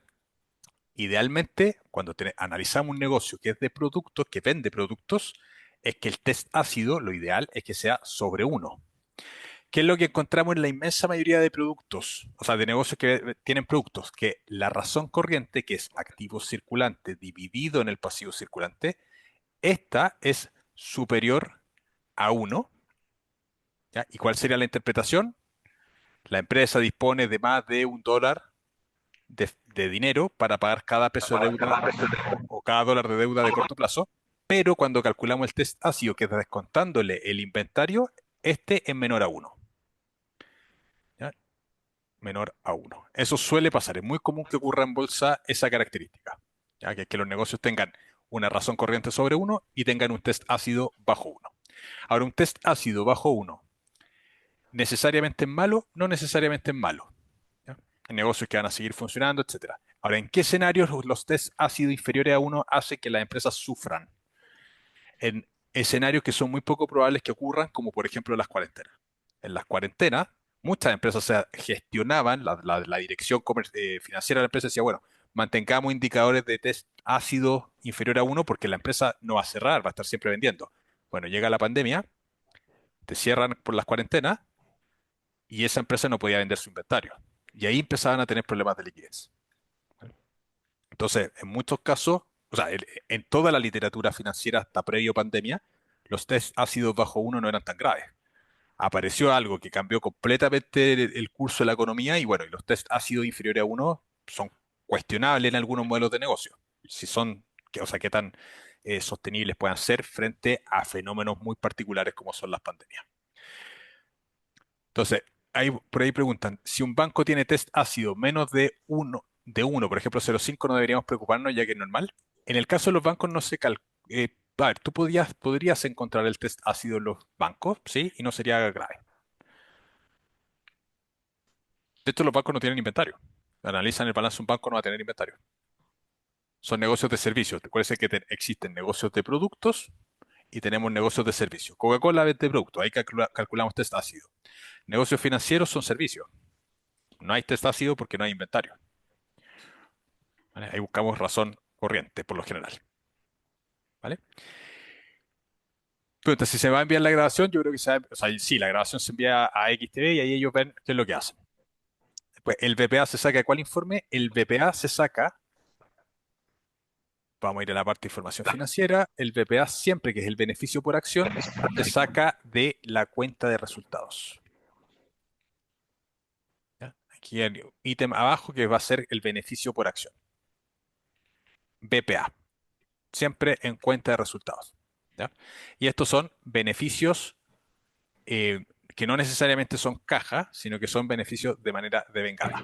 idealmente, cuando analizamos un negocio que es de productos, que vende productos, es que el test ácido, lo ideal es que sea sobre 1. ¿Qué es lo que encontramos en la inmensa mayoría de productos? O sea, de negocios que tienen productos, que la razón corriente, que es activo circulante dividido en el pasivo circulante, esta es superior a 1. ¿Ya? ¿Y cuál sería la interpretación? La empresa dispone de más de $1 de dinero para pagar cada peso de deuda o cada dólar de deuda de corto plazo, pero cuando calculamos el test ácido, que es descontándole el inventario, este es menor a 1. ¿Ya? menor a 1. Eso suele pasar. Es muy común que ocurra en bolsa esa característica. ¿Ya? Que los negocios tengan una razón corriente sobre 1 y tengan un test ácido bajo 1. Ahora, un test ácido bajo 1, ¿necesariamente es malo? No necesariamente es malo. ¿Ya? Hay negocios que van a seguir funcionando, etcétera. Ahora, ¿en qué escenarios los test ácidos inferiores a 1 hacen que las empresas sufran? En escenarios que son muy poco probables que ocurran, como por ejemplo las cuarentenas. En las cuarentenas, muchas empresas se gestionaban, la dirección financiera de la empresa decía, bueno, mantengamos indicadores de test ácido inferior a 1 porque la empresa no va a cerrar, va a estar siempre vendiendo. Bueno, llega la pandemia, te cierran por las cuarentenas y esa empresa no podía vender su inventario. Y ahí empezaban a tener problemas de liquidez. Entonces, en muchos casos, o sea, en toda la literatura financiera hasta previo pandemia, los test ácidos bajo 1 no eran tan graves. Apareció algo que cambió completamente el curso de la economía y bueno, y los test ácidos inferiores a 1 son cuestionables en algunos modelos de negocio. Si son, o sea, qué tan sostenibles puedan ser frente a fenómenos muy particulares como son las pandemias. Entonces, por ahí preguntan, si un banco tiene test ácido menos de uno, por ejemplo 0,5, no deberíamos preocuparnos ya que es normal. En el caso de los bancos no se calcula. A ver, tú podrías encontrar el test ácido en los bancos, ¿sí? Y no sería grave. De hecho, los bancos no tienen inventario. Analizan el balance de un banco, no va a tener inventario. Son negocios de servicios. Recuerden que existen negocios de productos y tenemos negocios de servicios. Coca-Cola vende productos, ahí calculamos test ácido. Negocios financieros son servicios. No hay test ácido porque no hay inventario. ¿Vale? Ahí buscamos razón corriente, por lo general. ¿Vale? Pregunta, si se va a enviar la grabación, yo creo que o sea, sí, la grabación se envía a XTV y ahí ellos ven qué es lo que hacen. Después, el BPA se saca de cuál informe? El BPA se saca, vamos a ir a la parte de información financiera, el BPA siempre, que es el beneficio por acción, se saca de la cuenta de resultados. ¿Ya? Aquí hay un ítem abajo que va a ser el beneficio por acción. BPA, siempre en cuenta de resultados. ¿Ya? Y estos son beneficios que no necesariamente son caja, sino que son beneficios de manera devengada.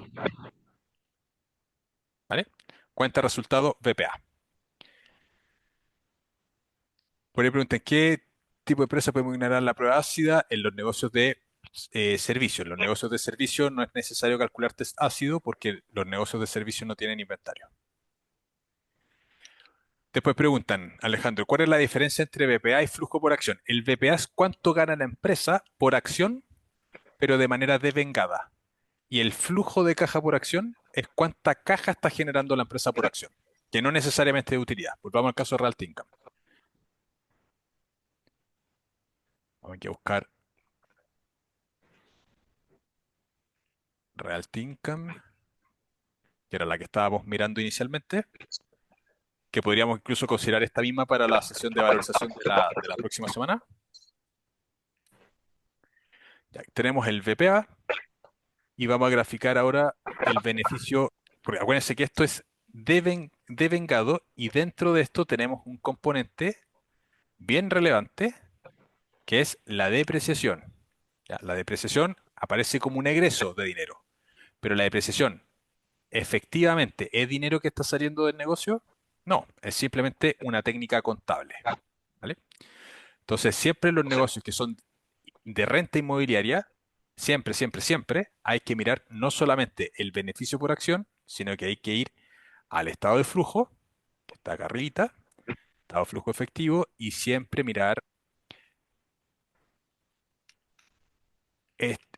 ¿Vale? Cuenta de resultados BPA. Por ahí preguntan, ¿qué tipo de empresa podemos ignorar la prueba ácida en los negocios de servicio? En los negocios de servicio no es necesario calcular test ácido porque los negocios de servicio no tienen inventario. Después preguntan, Alejandro, ¿cuál es la diferencia entre BPA y flujo por acción? El BPA es cuánto gana la empresa por acción, pero de manera devengada. Y el flujo de caja por acción es cuánta caja está generando la empresa por acción, que no necesariamente es de utilidad. Pues vamos al caso de Realty Income. Vamos a buscar Realty Income, que era la que estábamos mirando inicialmente, que podríamos incluso considerar esta misma para la sesión de valorización de la próxima semana. Ya, tenemos el BPA y vamos a graficar ahora el beneficio, porque acuérdense que esto es devengado y dentro de esto tenemos un componente bien relevante que es la depreciación. Ya, la depreciación aparece como un egreso de dinero, pero la depreciación efectivamente es dinero que está saliendo del negocio. No, es simplemente una técnica contable. ¿Vale? Entonces, siempre los negocios que son de renta inmobiliaria, siempre, siempre, siempre hay que mirar no solamente el beneficio por acción, sino que hay que ir al estado de flujo, que está acá arribita, estado de flujo efectivo, y siempre mirar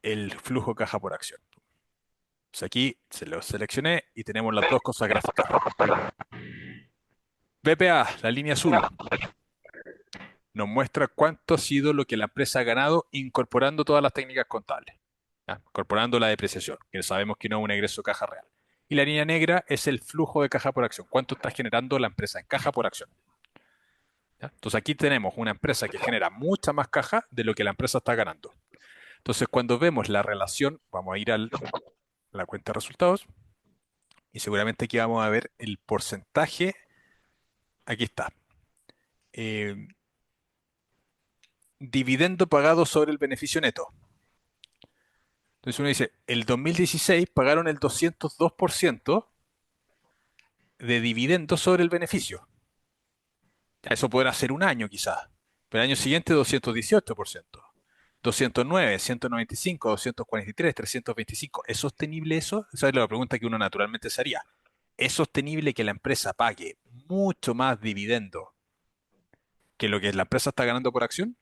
el flujo caja por acción. Pues aquí se lo seleccioné y tenemos las dos cosas graficadas. BPA, la línea azul, nos muestra cuánto ha sido lo que la empresa ha ganado incorporando todas las técnicas contables, ¿ya? Incorporando la depreciación, que sabemos que no es un egreso caja real. Y la línea negra es el flujo de caja por acción, cuánto está generando la empresa en caja por acción. ¿Ya? Entonces aquí tenemos una empresa que genera mucha más caja de lo que la empresa está ganando. Entonces cuando vemos la relación, vamos a ir a la cuenta de resultados y seguramente aquí vamos a ver el porcentaje. Aquí está. Eh, dividendo pagado sobre el beneficio neto. Entonces uno dice, el 2016 pagaron el 202% de dividendos sobre el beneficio. Ya, eso podrá ser un año quizás, pero el año siguiente 218%. 209, 195, 243, 325. ¿Es sostenible eso? Esa es la pregunta que uno naturalmente se haría. ¿Es sostenible que la empresa pague mucho más dividendo que lo que la empresa está ganando por acción?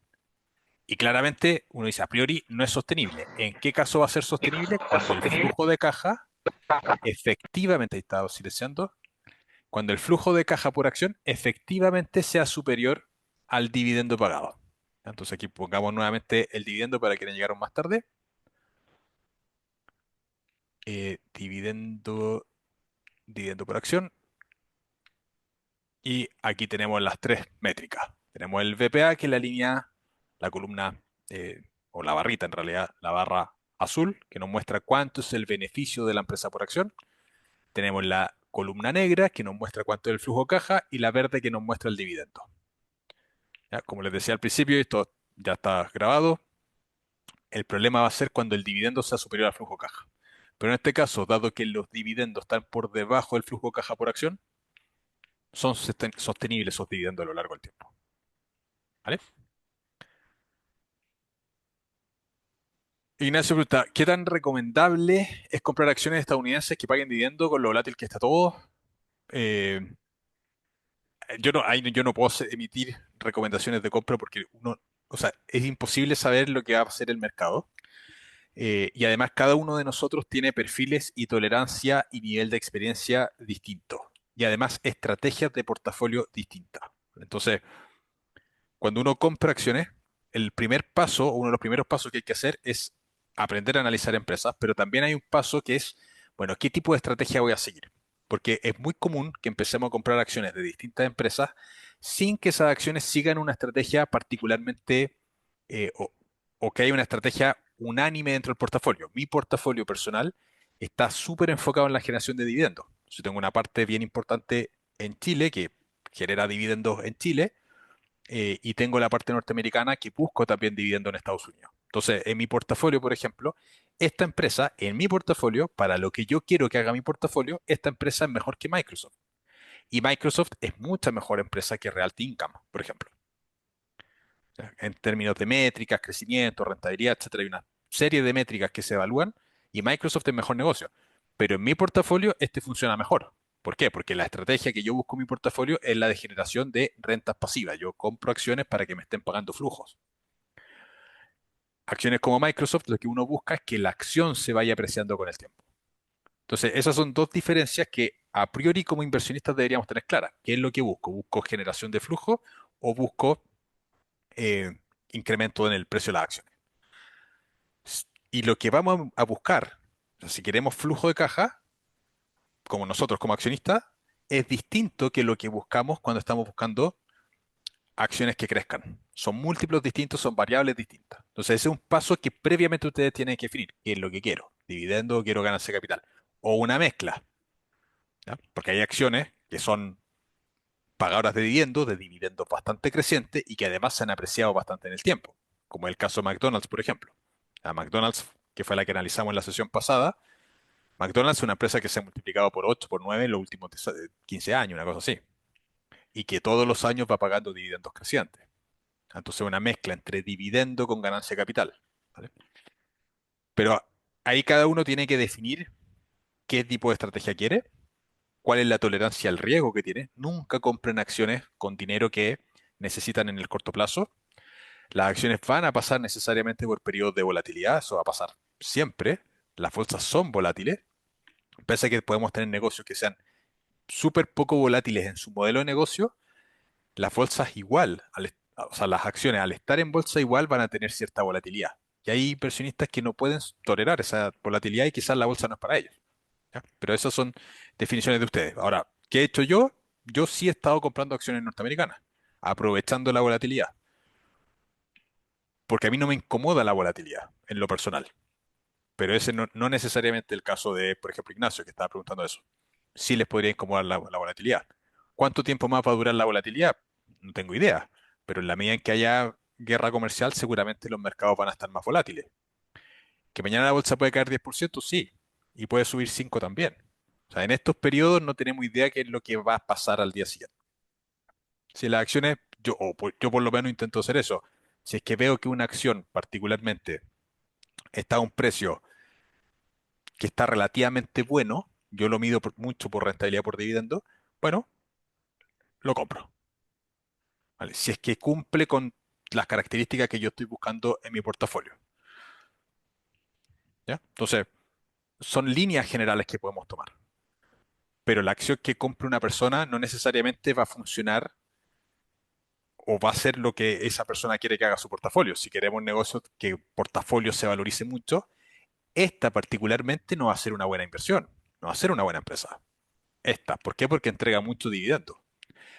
Y claramente uno dice, a priori no es sostenible. ¿En qué caso va a ser sostenible? Cuando el flujo de caja efectivamente, ahí está silenciando, cuando el flujo de caja por acción efectivamente sea superior al dividendo pagado. Entonces aquí pongamos nuevamente el dividendo para quienes llegaron más tarde. Dividendo, dividendo por acción. Y aquí tenemos las tres métricas. Tenemos el VPA, que es la línea, la columna, o la barrita en realidad, la barra azul, que nos muestra cuánto es el beneficio de la empresa por acción. Tenemos la columna negra, que nos muestra cuánto es el flujo caja, y la verde, que nos muestra el dividendo. ¿Ya? Como les decía al principio, esto ya está grabado. El problema va a ser cuando el dividendo sea superior al flujo caja. Pero en este caso, dado que los dividendos están por debajo del flujo caja por acción, son sostenibles esos dividendos a lo largo del tiempo. ¿Vale? Ignacio pregunta, ¿qué tan recomendable es comprar acciones estadounidenses que paguen dividendo con lo volátil que está todo? Eh, yo no puedo emitir recomendaciones de compra porque uno, o sea, es imposible saber lo que va a hacer el mercado. Y además cada uno de nosotros tiene perfiles y tolerancia y nivel de experiencia distintos. Y además estrategias de portafolio distintas. Entonces, cuando uno compra acciones, el primer paso, o uno de los primeros pasos que hay que hacer es aprender a analizar empresas, pero también hay un paso que es, bueno, ¿qué tipo de estrategia voy a seguir? Porque es muy común que empecemos a comprar acciones de distintas empresas sin que esas acciones sigan una estrategia particularmente, eh, o, o que haya una estrategia unánime dentro del portafolio. Mi portafolio personal está súper enfocado en la generación de dividendos. Yo tengo una parte bien importante en Chile que genera dividendos en Chile, y tengo la parte norteamericana que busco también dividendo en Estados Unidos. Entonces, en mi portafolio, por ejemplo, esta empresa, en mi portafolio, para lo que yo quiero que haga mi portafolio, esta empresa es mejor que Microsoft. Y Microsoft es mucha mejor empresa que Realty Income, por ejemplo. O sea, en términos de métricas, crecimiento, rentabilidad, etcétera, hay una serie de métricas que se evalúan y Microsoft es mejor negocio. Pero en mi portafolio, este funciona mejor. ¿Por qué? Porque la estrategia que yo busco en mi portafolio es la de generación de rentas pasivas. Yo compro acciones para que me estén pagando flujos. Acciones como Microsoft, lo que uno busca es que la acción se vaya apreciando con el tiempo. Entonces, esas son dos diferencias que a priori como inversionistas deberíamos tener claras. ¿Qué es lo que busco? ¿Busco generación de flujo o busco eh, incremento en el precio de las acciones? Y lo que vamos a buscar, o sea, si queremos flujo de caja, como nosotros como accionistas, es distinto que lo que buscamos cuando estamos buscando acciones que crezcan. Son múltiplos distintos, son variables distintas. Entonces, ese es un paso que previamente ustedes tienen que definir. ¿Qué es lo que quiero? ¿Dividendo o quiero ganancia de capital? O una mezcla, ¿ya? Porque hay acciones que son pagadoras de dividendos bastante crecientes y que además se han apreciado bastante en el tiempo, como el caso de McDonald's, por ejemplo. A McDonald's, que fue la que analizamos en la sesión pasada, McDonald's es una empresa que se ha multiplicado por 8, por 9 en los últimos 15 años, una cosa así, y que todos los años va pagando dividendos crecientes. Entonces, una mezcla entre dividendo con ganancia de capital, ¿vale? Pero ahí cada uno tiene que definir qué tipo de estrategia quiere, cuál es la tolerancia al riesgo que tiene. Nunca compren acciones con dinero que necesitan en el corto plazo. Las acciones van a pasar necesariamente por periodos de volatilidad, eso va a pasar siempre. Las bolsas son volátiles, pese a que podemos tener negocios que sean súper poco volátiles en su modelo de negocio. Las bolsas igual, o sea, las acciones al estar en bolsa igual van a tener cierta volatilidad. Y hay inversionistas que no pueden tolerar esa volatilidad y quizás la bolsa no es para ellos, ¿ya? Pero esas son definiciones de ustedes. Ahora, ¿qué he hecho yo? Yo sí he estado comprando acciones norteamericanas, aprovechando la volatilidad, porque a mí no me incomoda la volatilidad en lo personal. Pero ese no necesariamente el caso de, por ejemplo, Ignacio, que estaba preguntando eso. Sí les podría incomodar la volatilidad. ¿Cuánto tiempo más va a durar la volatilidad? No tengo idea. Pero en la medida en que haya guerra comercial, seguramente los mercados van a estar más volátiles. ¿Que mañana la bolsa puede caer 10%? Sí, y puede subir 5 también. O sea, en estos periodos no tenemos idea qué es lo que va a pasar al día siguiente. Si las acciones, yo por lo menos intento hacer eso. Si es que veo que una acción particularmente está a un precio que está relativamente bueno, yo lo mido mucho por rentabilidad por dividendo, bueno, lo compro. ¿Vale? Si es que cumple con las características que yo estoy buscando en mi portafolio. ¿Ya? Entonces, son líneas generales que podemos tomar. Pero la acción que compre una persona no necesariamente va a funcionar o va a ser lo que esa persona quiere que haga su portafolio. Si queremos un negocio que el portafolio se valorice mucho, esta particularmente no va a ser una buena inversión, no va a ser una buena empresa. Esta, ¿por qué? Porque entrega mucho dividendo.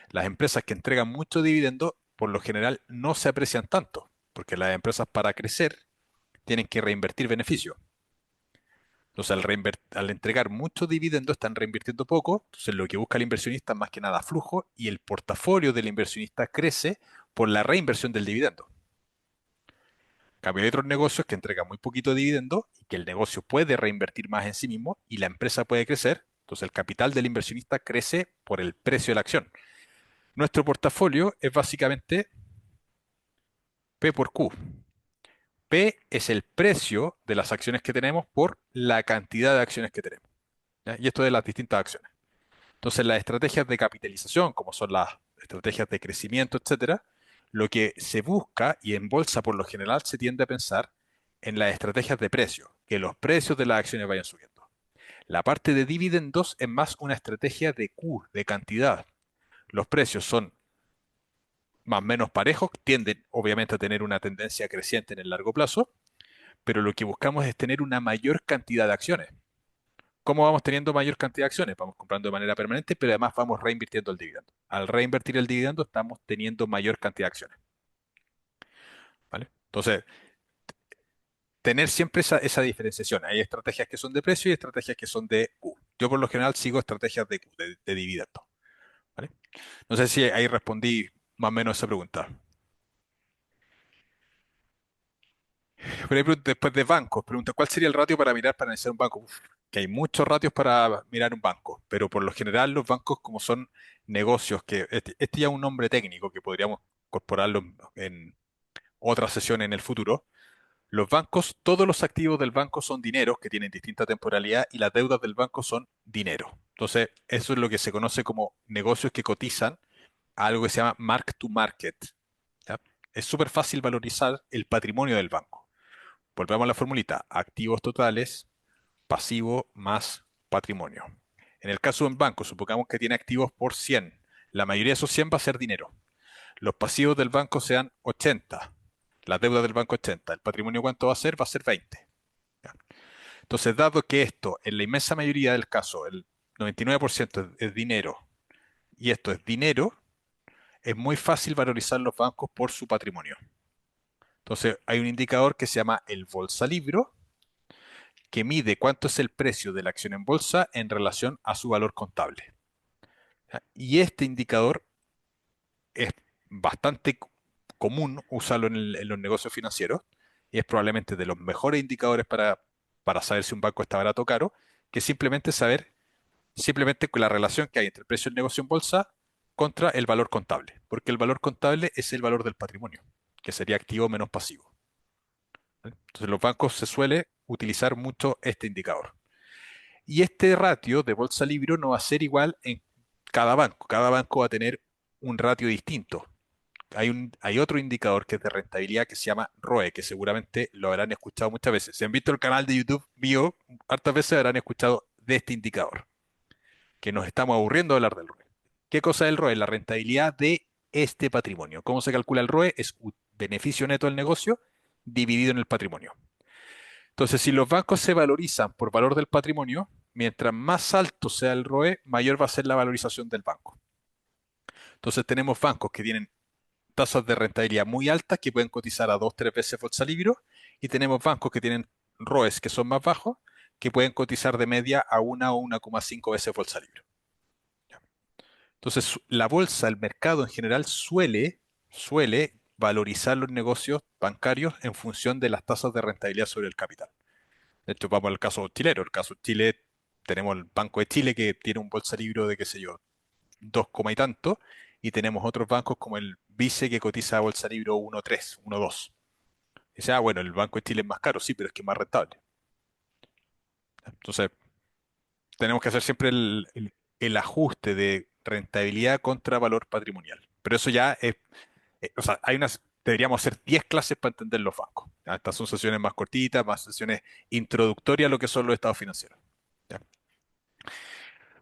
Las empresas que entregan mucho dividendo, por lo general, no se aprecian tanto, porque las empresas para crecer tienen que reinvertir beneficios. Entonces, al entregar mucho dividendo, están reinvirtiendo poco. Entonces, lo que busca el inversionista es más que nada flujo y el portafolio del inversionista crece por la reinversión del dividendo. En cambio, hay otros negocios que entregan muy poquito dividendo y que el negocio puede reinvertir más en sí mismo y la empresa puede crecer. Entonces, el capital del inversionista crece por el precio de la acción. Nuestro portafolio es básicamente P por Q. P es el precio de las acciones que tenemos por la cantidad de acciones que tenemos. ¿Ya? Y esto de las distintas acciones. Entonces, las estrategias de capitalización, como son las estrategias de crecimiento, etcétera, lo que se busca y en bolsa por lo general se tiende a pensar en las estrategias de precio, que los precios de las acciones vayan subiendo. La parte de dividendos es más una estrategia de Q, de cantidad. Los precios son más o menos parejos, tienden obviamente a tener una tendencia creciente en el largo plazo, pero lo que buscamos es tener una mayor cantidad de acciones. ¿Cómo vamos teniendo mayor cantidad de acciones? Vamos comprando de manera permanente, pero además vamos reinvirtiendo el dividendo. Al reinvertir el dividendo estamos teniendo mayor cantidad de acciones. ¿Vale? Entonces, tener siempre esa diferenciación. Hay estrategias que son de precio y estrategias que son de Q. Yo por lo general sigo estrategias de Q, de dividendo. ¿Vale? No sé si ahí respondí más o menos esa pregunta. Por ejemplo, después de bancos, pregunta, ¿cuál sería el ratio para mirar para analizar un banco? Uf, que hay muchos ratios para mirar un banco, pero por lo general los bancos como son negocios, que este ya es un nombre técnico que podríamos incorporarlo en otra sesión en el futuro. Los bancos, todos los activos del banco son dineros que tienen distinta temporalidad y las deudas del banco son dinero. Entonces, eso es lo que se conoce como negocios que cotizan a algo que se llama mark to market. ¿Ya? Es súper fácil valorizar el patrimonio del banco. Volvemos a la formulita, activos totales, pasivo más patrimonio. En el caso de un banco, supongamos que tiene activos por 100. La mayoría de esos 100 va a ser dinero. Los pasivos del banco sean 80. La deuda del banco 80. ¿El patrimonio cuánto va a ser? Va a ser 20. ¿Ya? Entonces, dado que esto, en la inmensa mayoría del caso, el 99% es dinero, y esto es dinero, es muy fácil valorizar los bancos por su patrimonio. Entonces, hay un indicador que se llama el bolsa libro, que mide cuánto es el precio de la acción en bolsa en relación a su valor contable. ¿Ya? Y este indicador es bastante común usarlo en los negocios financieros y es probablemente de los mejores indicadores para saber si un banco está barato o caro, que simplemente saber simplemente con la relación que hay entre el precio del negocio en bolsa contra el valor contable, porque el valor contable es el valor del patrimonio, que sería activo menos pasivo. ¿Vale? Entonces, los bancos se suele utilizar mucho este indicador. Y este ratio de bolsa libro no va a ser igual en cada banco. Cada banco va a tener un ratio distinto. Hay otro indicador que es de rentabilidad que se llama ROE, que seguramente lo habrán escuchado muchas veces. Si han visto el canal de YouTube mío, hartas veces habrán escuchado de este indicador, que nos estamos aburriendo de hablar del ROE. ¿Qué cosa es el ROE? La rentabilidad de este patrimonio. ¿Cómo se calcula el ROE? Es un beneficio neto del negocio dividido en el patrimonio. Entonces, si los bancos se valorizan por valor del patrimonio, mientras más alto sea el ROE, mayor va a ser la valorización del banco. Entonces, tenemos bancos que tienen tasas de rentabilidad muy altas que pueden cotizar a 2, 3 veces bolsa libro y tenemos bancos que tienen ROEs que son más bajos que pueden cotizar de media a 1 o 1,5 veces bolsa libro. Entonces, la bolsa, el mercado en general suele valorizar los negocios bancarios en función de las tasas de rentabilidad sobre el capital. De hecho, vamos al caso chileno. El caso de Chile, tenemos el Banco de Chile que tiene un bolsa libro de, qué sé yo, 2 coma y tanto, y tenemos otros bancos como el Vice que cotiza a bolsa libro 1,3, 1,2. Y dice, bueno, el Banco de Chile es más caro, sí, pero es que es más rentable. Entonces, tenemos que hacer siempre el ajuste de rentabilidad contra valor patrimonial. Pero eso ya es, o sea, deberíamos hacer 10 clases para entender los bancos. ¿Ya? Estas son sesiones más cortitas, más sesiones introductorias a lo que son los estados financieros. ¿Ya?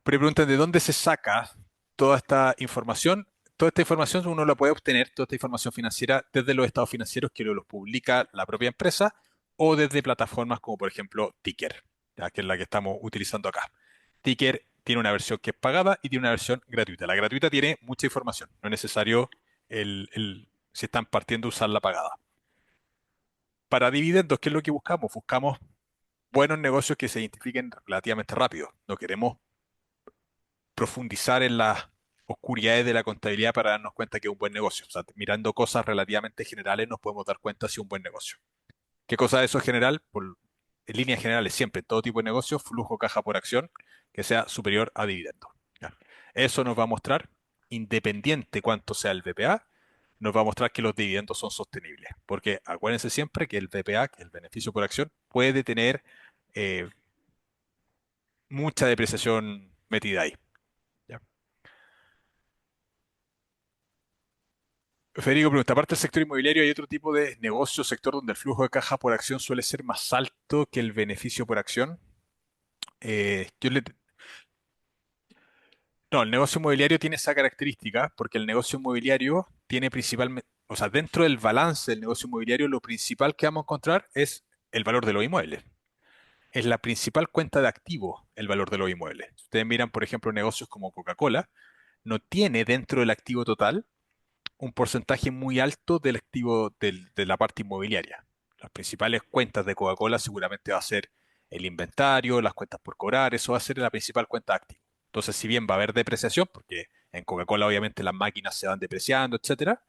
Pero preguntan de dónde se saca toda esta información. Toda esta información uno la puede obtener, toda esta información financiera, desde los estados financieros que los publica la propia empresa o desde plataformas como por ejemplo Ticker, ya que es la que estamos utilizando acá. Ticker tiene una versión que es pagada y tiene una versión gratuita. La gratuita tiene mucha información, no es necesario si están partiendo usar la pagada. Para dividendos, ¿qué es lo que buscamos? Buscamos buenos negocios que se identifiquen relativamente rápido. No queremos profundizar en las oscuridades de la contabilidad para darnos cuenta que es un buen negocio. O sea, mirando cosas relativamente generales nos podemos dar cuenta si es un buen negocio. ¿Qué cosa es eso general? En líneas generales, siempre, todo tipo de negocio, flujo caja por acción que sea superior a dividendo. ¿Ya? Eso nos va a mostrar, independiente cuánto sea el BPA, nos va a mostrar que los dividendos son sostenibles. Porque acuérdense siempre que el BPA, que es el beneficio por acción, puede tener eh, mucha depreciación metida ahí. ¿Ya? Federico pregunta, aparte del sector inmobiliario, ¿hay otro tipo de negocio, sector donde el flujo de caja por acción suele ser más alto que el beneficio por acción? Eh, yo le- no, el negocio inmobiliario tiene esa característica porque el negocio inmobiliario tiene principalmente, o sea, dentro del balance del negocio inmobiliario, lo principal que vamos a encontrar es el valor de los inmuebles. Es la principal cuenta de activo el valor de los inmuebles. Si ustedes miran, por ejemplo, negocios como Coca-Cola, no tiene dentro del activo total un porcentaje muy alto del activo de la parte inmobiliaria. Las principales cuentas de Coca-Cola seguramente va a ser el inventario, las cuentas por cobrar, eso va a ser la principal cuenta de activo. Entonces, si bien va a haber depreciación, porque en Coca-Cola obviamente las máquinas se van depreciando, etcétera,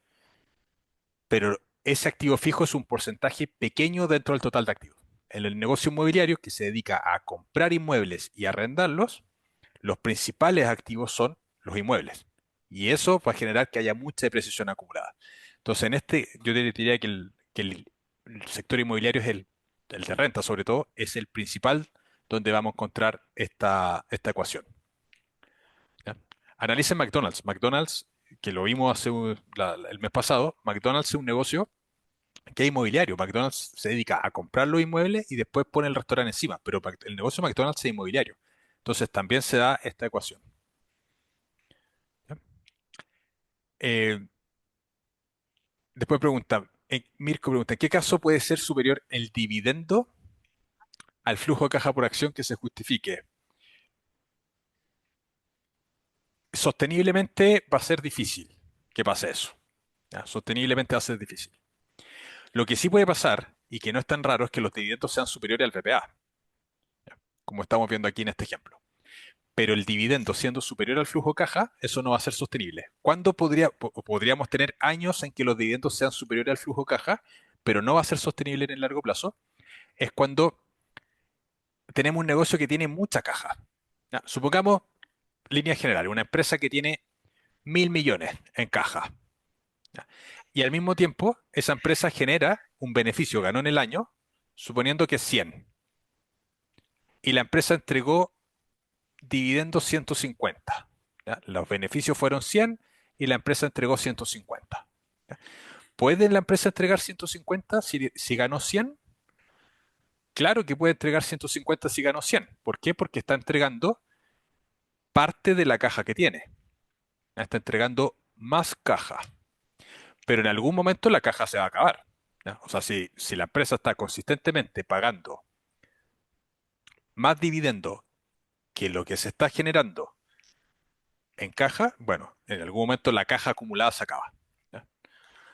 pero ese activo fijo es un porcentaje pequeño dentro del total de activos. En el negocio inmobiliario, que se dedica a comprar inmuebles y arrendarlos, los principales activos son los inmuebles. Y eso va a generar que haya mucha depreciación acumulada. Entonces, yo te diría que el sector inmobiliario es el de renta, sobre todo, es el principal donde vamos a encontrar esta ecuación. ¿Ya? Analicen McDonald's. McDonald's, que lo vimos el mes pasado, McDonald's es un negocio que es inmobiliario. McDonald's se dedica a comprar los inmuebles y después pone el restaurante encima, pero el negocio de McDonald's es inmobiliario. Entonces también se da esta ecuación. ¿Ya? Eh, Después pregunta, Mirko pregunta, ¿en qué caso puede ser superior el dividendo al flujo de caja por acción que se justifique? Sosteniblemente va a ser difícil que pase eso. ¿Ya? Sosteniblemente va a ser difícil. Lo que sí puede pasar, y que no es tan raro, es que los dividendos sean superiores al BPA, ¿ya? Como estamos viendo aquí en este ejemplo. Pero el dividendo siendo superior al flujo de caja, eso no va a ser sostenible. ¿Cuándo podríamos tener años en que los dividendos sean superiores al flujo de caja, pero no va a ser sostenible en el largo plazo? Es cuando tenemos un negocio que tiene mucha caja. Ya, supongamos, línea general, una empresa que tiene 1.000 millones en caja. Ya, y al mismo tiempo, esa empresa genera un beneficio, ganó en el año, suponiendo que es 100. Y la empresa entregó dividendos 150. ¿Ya? Los beneficios fueron 100 y la empresa entregó 150. ¿Ya? ¿Puede la empresa entregar 150 si ganó 100? Claro que puede entregar 150 si ganó 100. ¿Por qué? Porque está entregando parte de la caja que tiene. Está entregando más caja, pero en algún momento la caja se va a acabar. ¿Ya? O sea, si la empresa está consistentemente pagando más dividendo que lo que se está generando en caja, bueno, en algún momento la caja acumulada se acaba. ¿Ya?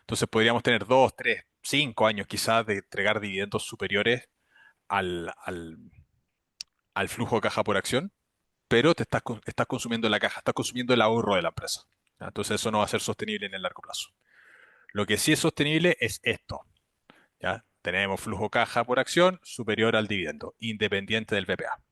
Entonces podríamos tener 2, 3, 5 años quizás de entregar dividendos superiores al flujo de caja por acción, pero estás consumiendo la caja, estás consumiendo el ahorro de la empresa. ¿Ya? Entonces eso no va a ser sostenible en el largo plazo. Lo que sí es sostenible es esto. ¿Ya? tenemos flujo caja por acción superior al dividendo, independiente del BPA.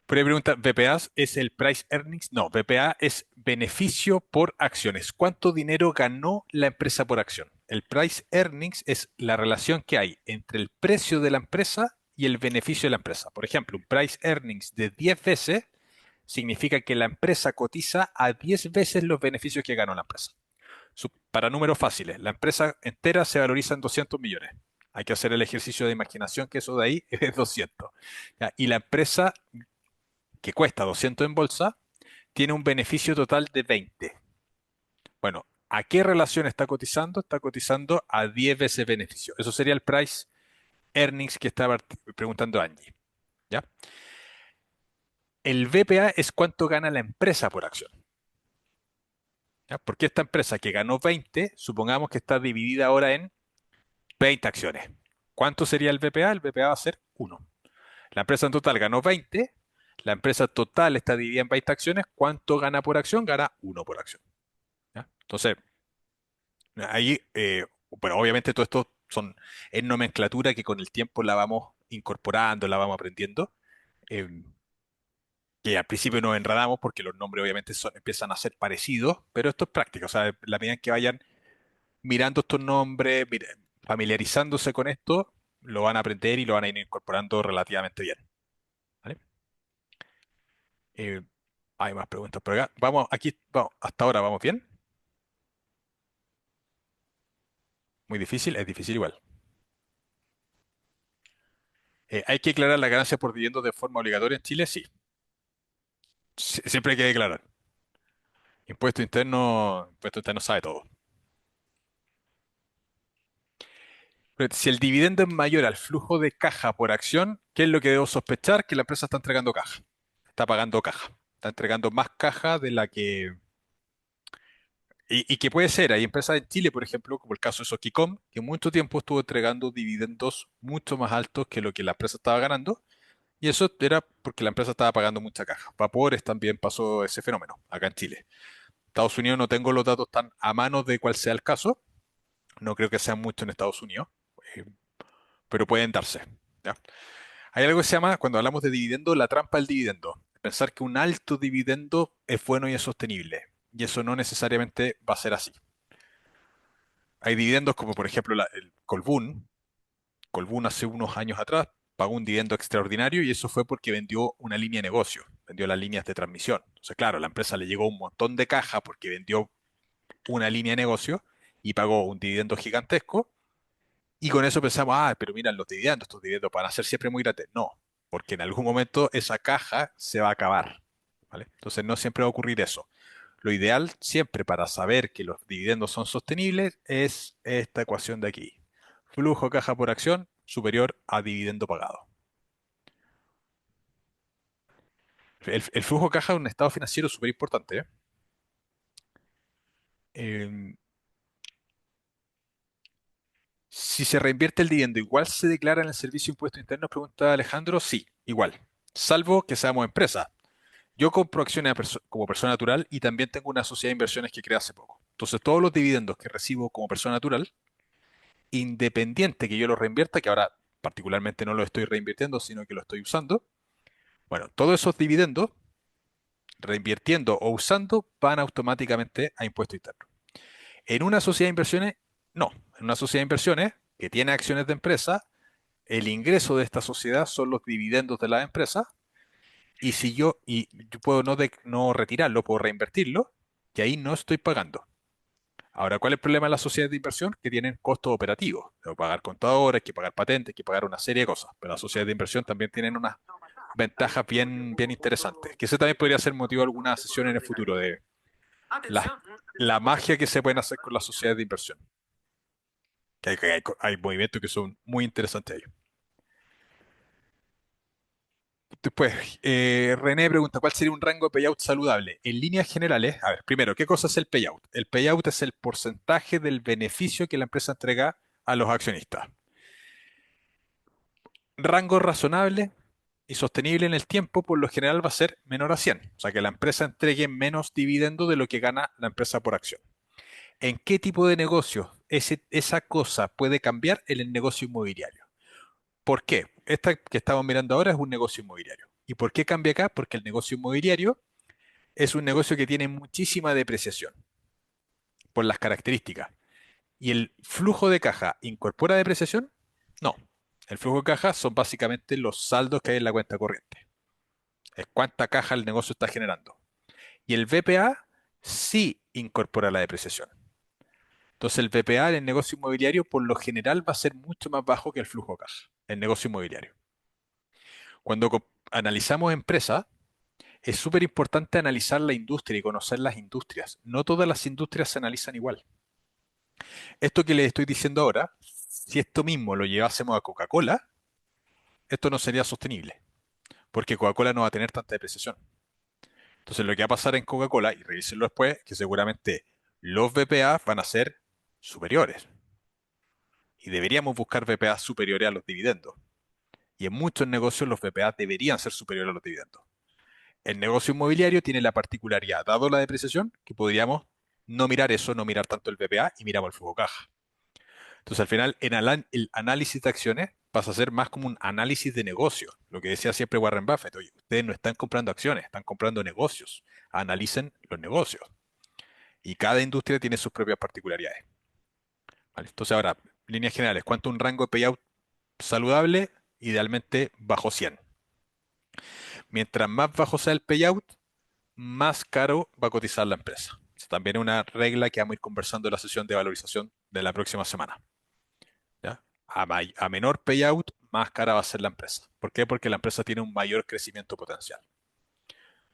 Por ahí pregunta, ¿BPA es el price earnings? No, BPA es beneficio por acciones. ¿Cuánto dinero ganó la empresa por acción? El price earnings es la relación que hay entre el precio de la empresa y el beneficio de la empresa. Por ejemplo, un price earnings de 10 veces significa que la empresa cotiza a 10 veces los beneficios que ganó la empresa. Para números fáciles, la empresa entera se valoriza en 200 millones. Hay que hacer el ejercicio de imaginación que eso de ahí es 200. ¿Ya? Y la empresa que cuesta 200 en bolsa tiene un beneficio total de 20. Bueno, ¿a qué relación está cotizando? Está cotizando a 10 veces beneficio. Eso sería el price earnings que estaba preguntando Angie. ¿Ya? El BPA es cuánto gana la empresa por acción. ¿Ya? Porque esta empresa que ganó 20, supongamos que está dividida ahora en 20 acciones. ¿Cuánto sería el BPA? El BPA va a ser 1. La empresa en total ganó 20, la empresa total está dividida en 20 acciones. ¿Cuánto gana por acción? Gana 1 por acción. ¿Ya? Entonces, ahí, bueno, obviamente todo esto es nomenclatura que con el tiempo la vamos incorporando, la vamos aprendiendo. eh, que al principio nos enredamos porque los nombres obviamente empiezan a ser parecidos, pero esto es práctica. O sea, la medida en que vayan mirando estos nombres, familiarizándose con esto, lo van a aprender y lo van a ir incorporando relativamente bien. ¿Vale? Eh, hay más preguntas por acá. Vamos, aquí, vamos, hasta ahora vamos bien. Muy difícil, es difícil igual. ¿Hay que declarar la ganancia por dividendos de forma obligatoria en Chile? Sí. Siempre hay que declarar. Impuesto interno sabe todo. Pero si el dividendo es mayor al flujo de caja por acción, ¿qué es lo que debo sospechar? Que la empresa está entregando caja. Está pagando caja. Está entregando más caja de la que... Y que puede ser, hay empresas en Chile, por ejemplo, como el caso de Soquicom, que mucho tiempo estuvo entregando dividendos mucho más altos que lo que la empresa estaba ganando, y eso era porque la empresa estaba pagando mucha caja. Vapores también pasó ese fenómeno acá en Chile. Estados Unidos no tengo los datos tan a mano de cuál sea el caso, no creo que sea mucho en Estados Unidos, eh, pero pueden darse. ¿Ya? Hay algo que se llama, cuando hablamos de dividendo, la trampa del dividendo. Pensar que un alto dividendo es bueno y es sostenible. Y eso no necesariamente va a ser así. Hay dividendos como por ejemplo el Colbún. Colbún hace unos años atrás pagó un dividendo extraordinario y eso fue porque vendió una línea de negocio, vendió las líneas de transmisión. Entonces, claro, la empresa le llegó un montón de caja porque vendió una línea de negocio y pagó un dividendo gigantesco. Y con eso pensamos, pero mira, los dividendos, estos dividendos van a ser siempre muy grandes. No, porque en algún momento esa caja se va a acabar. ¿Vale? Entonces no siempre va a ocurrir eso. Lo ideal siempre para saber que los dividendos son sostenibles es esta ecuación de aquí. Flujo caja por acción superior a dividendo pagado. El flujo caja de un estado financiero es súper importante. Eh, si se reinvierte el dividendo, ¿igual se declara en el servicio de impuestos internos? Pregunta Alejandro. Sí, igual. Salvo que seamos empresa. Yo compro acciones como persona natural y también tengo una sociedad de inversiones que creé hace poco. Entonces, todos los dividendos que recibo como persona natural, independiente que yo los reinvierta, que ahora particularmente no lo estoy reinvirtiendo, sino que lo estoy usando, bueno, todos esos dividendos, reinvirtiendo o usando, van automáticamente a impuesto interno. En una sociedad de inversiones, no. En una sociedad de inversiones que tiene acciones de empresa, el ingreso de esta sociedad son los dividendos de la empresa. Y yo puedo no retirarlo, puedo reinvertirlo, y ahí no estoy pagando. Ahora, ¿cuál es el problema de las sociedades de inversión? Que tienen costos operativos. Tengo que pagar contadores, hay que pagar patentes, hay que pagar una serie de cosas. Pero las sociedades de inversión también tienen unas ventajas bien, bien interesantes. Que ese también podría ser motivo de alguna sesión en el futuro de la, la magia que se pueden hacer con las sociedades de inversión. Que hay movimientos que son muy interesantes ahí. Después, René pregunta, ¿cuál sería un rango de payout saludable? En líneas generales, a ver, primero, ¿qué cosa es el payout? El payout es el porcentaje del beneficio que la empresa entrega a los accionistas. Rango razonable y sostenible en el tiempo, por lo general va a ser menor a 100. O sea, que la empresa entregue menos dividendo de lo que gana la empresa por acción. ¿En qué tipo de negocios esa cosa puede cambiar en el negocio inmobiliario. ¿Por qué? Esta que estamos mirando ahora es un negocio inmobiliario. ¿Y por qué cambia acá? Porque el negocio inmobiliario es un negocio que tiene muchísima depreciación por las características. ¿Y el flujo de caja incorpora depreciación? No. El flujo de caja son básicamente los saldos que hay en la cuenta corriente. Es cuánta caja el negocio está generando. Y el VPA sí incorpora la depreciación. Entonces el VPA en el negocio inmobiliario por lo general va a ser mucho más bajo que el flujo de caja, el negocio inmobiliario. Cuando analizamos empresas, es súper importante analizar la industria y conocer las industrias. No todas las industrias se analizan igual. Esto que les estoy diciendo ahora, si esto mismo lo llevásemos a Coca-Cola, esto no sería sostenible, porque Coca-Cola no va a tener tanta depreciación. Entonces lo que va a pasar en Coca-Cola, y revísenlo después, que seguramente los VPA van a ser superiores. Y deberíamos buscar VPA superiores a los dividendos. Y en muchos negocios los VPA deberían ser superiores a los dividendos. El negocio inmobiliario tiene la particularidad, dado la depreciación, que podríamos no mirar eso, no mirar tanto el VPA y miramos el flujo caja. Entonces, al final, el análisis de acciones pasa a ser más como un análisis de negocio. Lo que decía siempre Warren Buffett, oye, ustedes no están comprando acciones, están comprando negocios. Analicen los negocios. Y cada industria tiene sus propias particularidades. ¿Vale? Entonces, ahora, líneas generales, ¿cuánto un rango de payout saludable? Idealmente bajo 100. Mientras más bajo sea el payout, más caro va a cotizar la empresa. Esa también es una regla que vamos a ir conversando en la sesión de valorización de la próxima semana. ¿Ya? A menor payout, más cara va a ser la empresa. ¿Por qué? Porque la empresa tiene un mayor crecimiento potencial.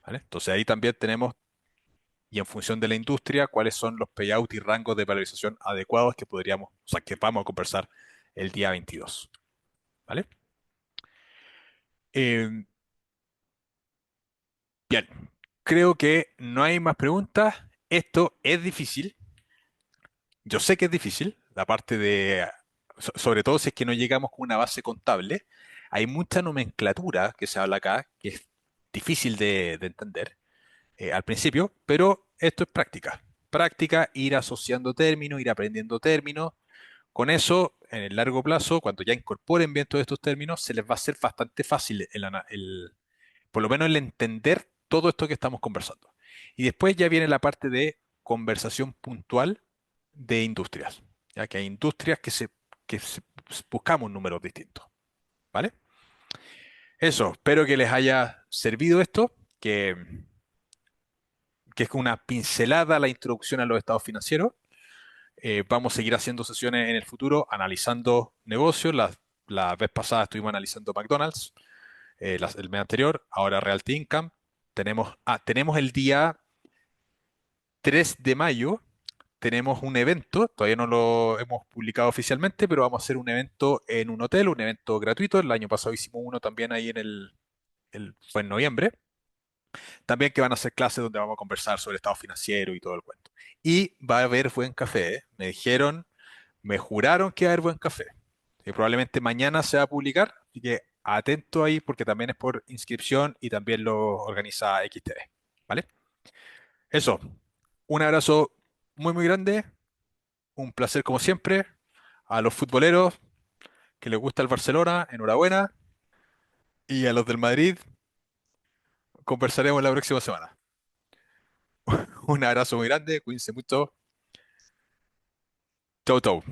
¿Vale? Entonces ahí también tenemos, y en función de la industria, cuáles son los payout y rangos de valorización adecuados que podríamos, o sea, que vamos a conversar el día 22. ¿Vale? Eh, bien, creo que no hay más preguntas. Esto es difícil. Yo sé que es difícil, la parte de, sobre todo si es que no llegamos con una base contable, hay mucha nomenclatura que se habla acá, que es difícil de entender al principio, pero esto es práctica. Práctica, ir asociando términos, ir aprendiendo términos. Con eso, en el largo plazo, cuando ya incorporen bien todos estos términos, se les va a hacer bastante fácil por lo menos el entender todo esto que estamos conversando. Y después ya viene la parte de conversación puntual de industrias, ya que hay industrias que buscamos números distintos, ¿vale? Eso, espero que les haya servido esto, que es una pincelada a la introducción a los estados financieros. Vamos a seguir haciendo sesiones en el futuro, analizando negocios. La vez pasada estuvimos analizando McDonald's, el mes anterior, ahora Realty Income. Tenemos el día 3 de mayo, tenemos un evento, todavía no lo hemos publicado oficialmente, pero vamos a hacer un evento en un hotel, un evento gratuito. El año pasado hicimos uno también ahí fue en noviembre. También que van a hacer clases donde vamos a conversar sobre estado financiero y todo el cuento. Y va a haber buen café, ¿eh? Me juraron que va a haber buen café. Y probablemente mañana se va a publicar, así que atento ahí porque también es por inscripción y también lo organiza XTV, ¿vale? Eso, un abrazo muy muy grande, un placer como siempre. A los futboleros que les gusta el Barcelona, enhorabuena. Y a los del Madrid, conversaremos la próxima semana. Un abrazo muy grande, cuídense mucho. Chau, chau.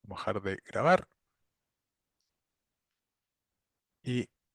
Vamos a dejar de grabar y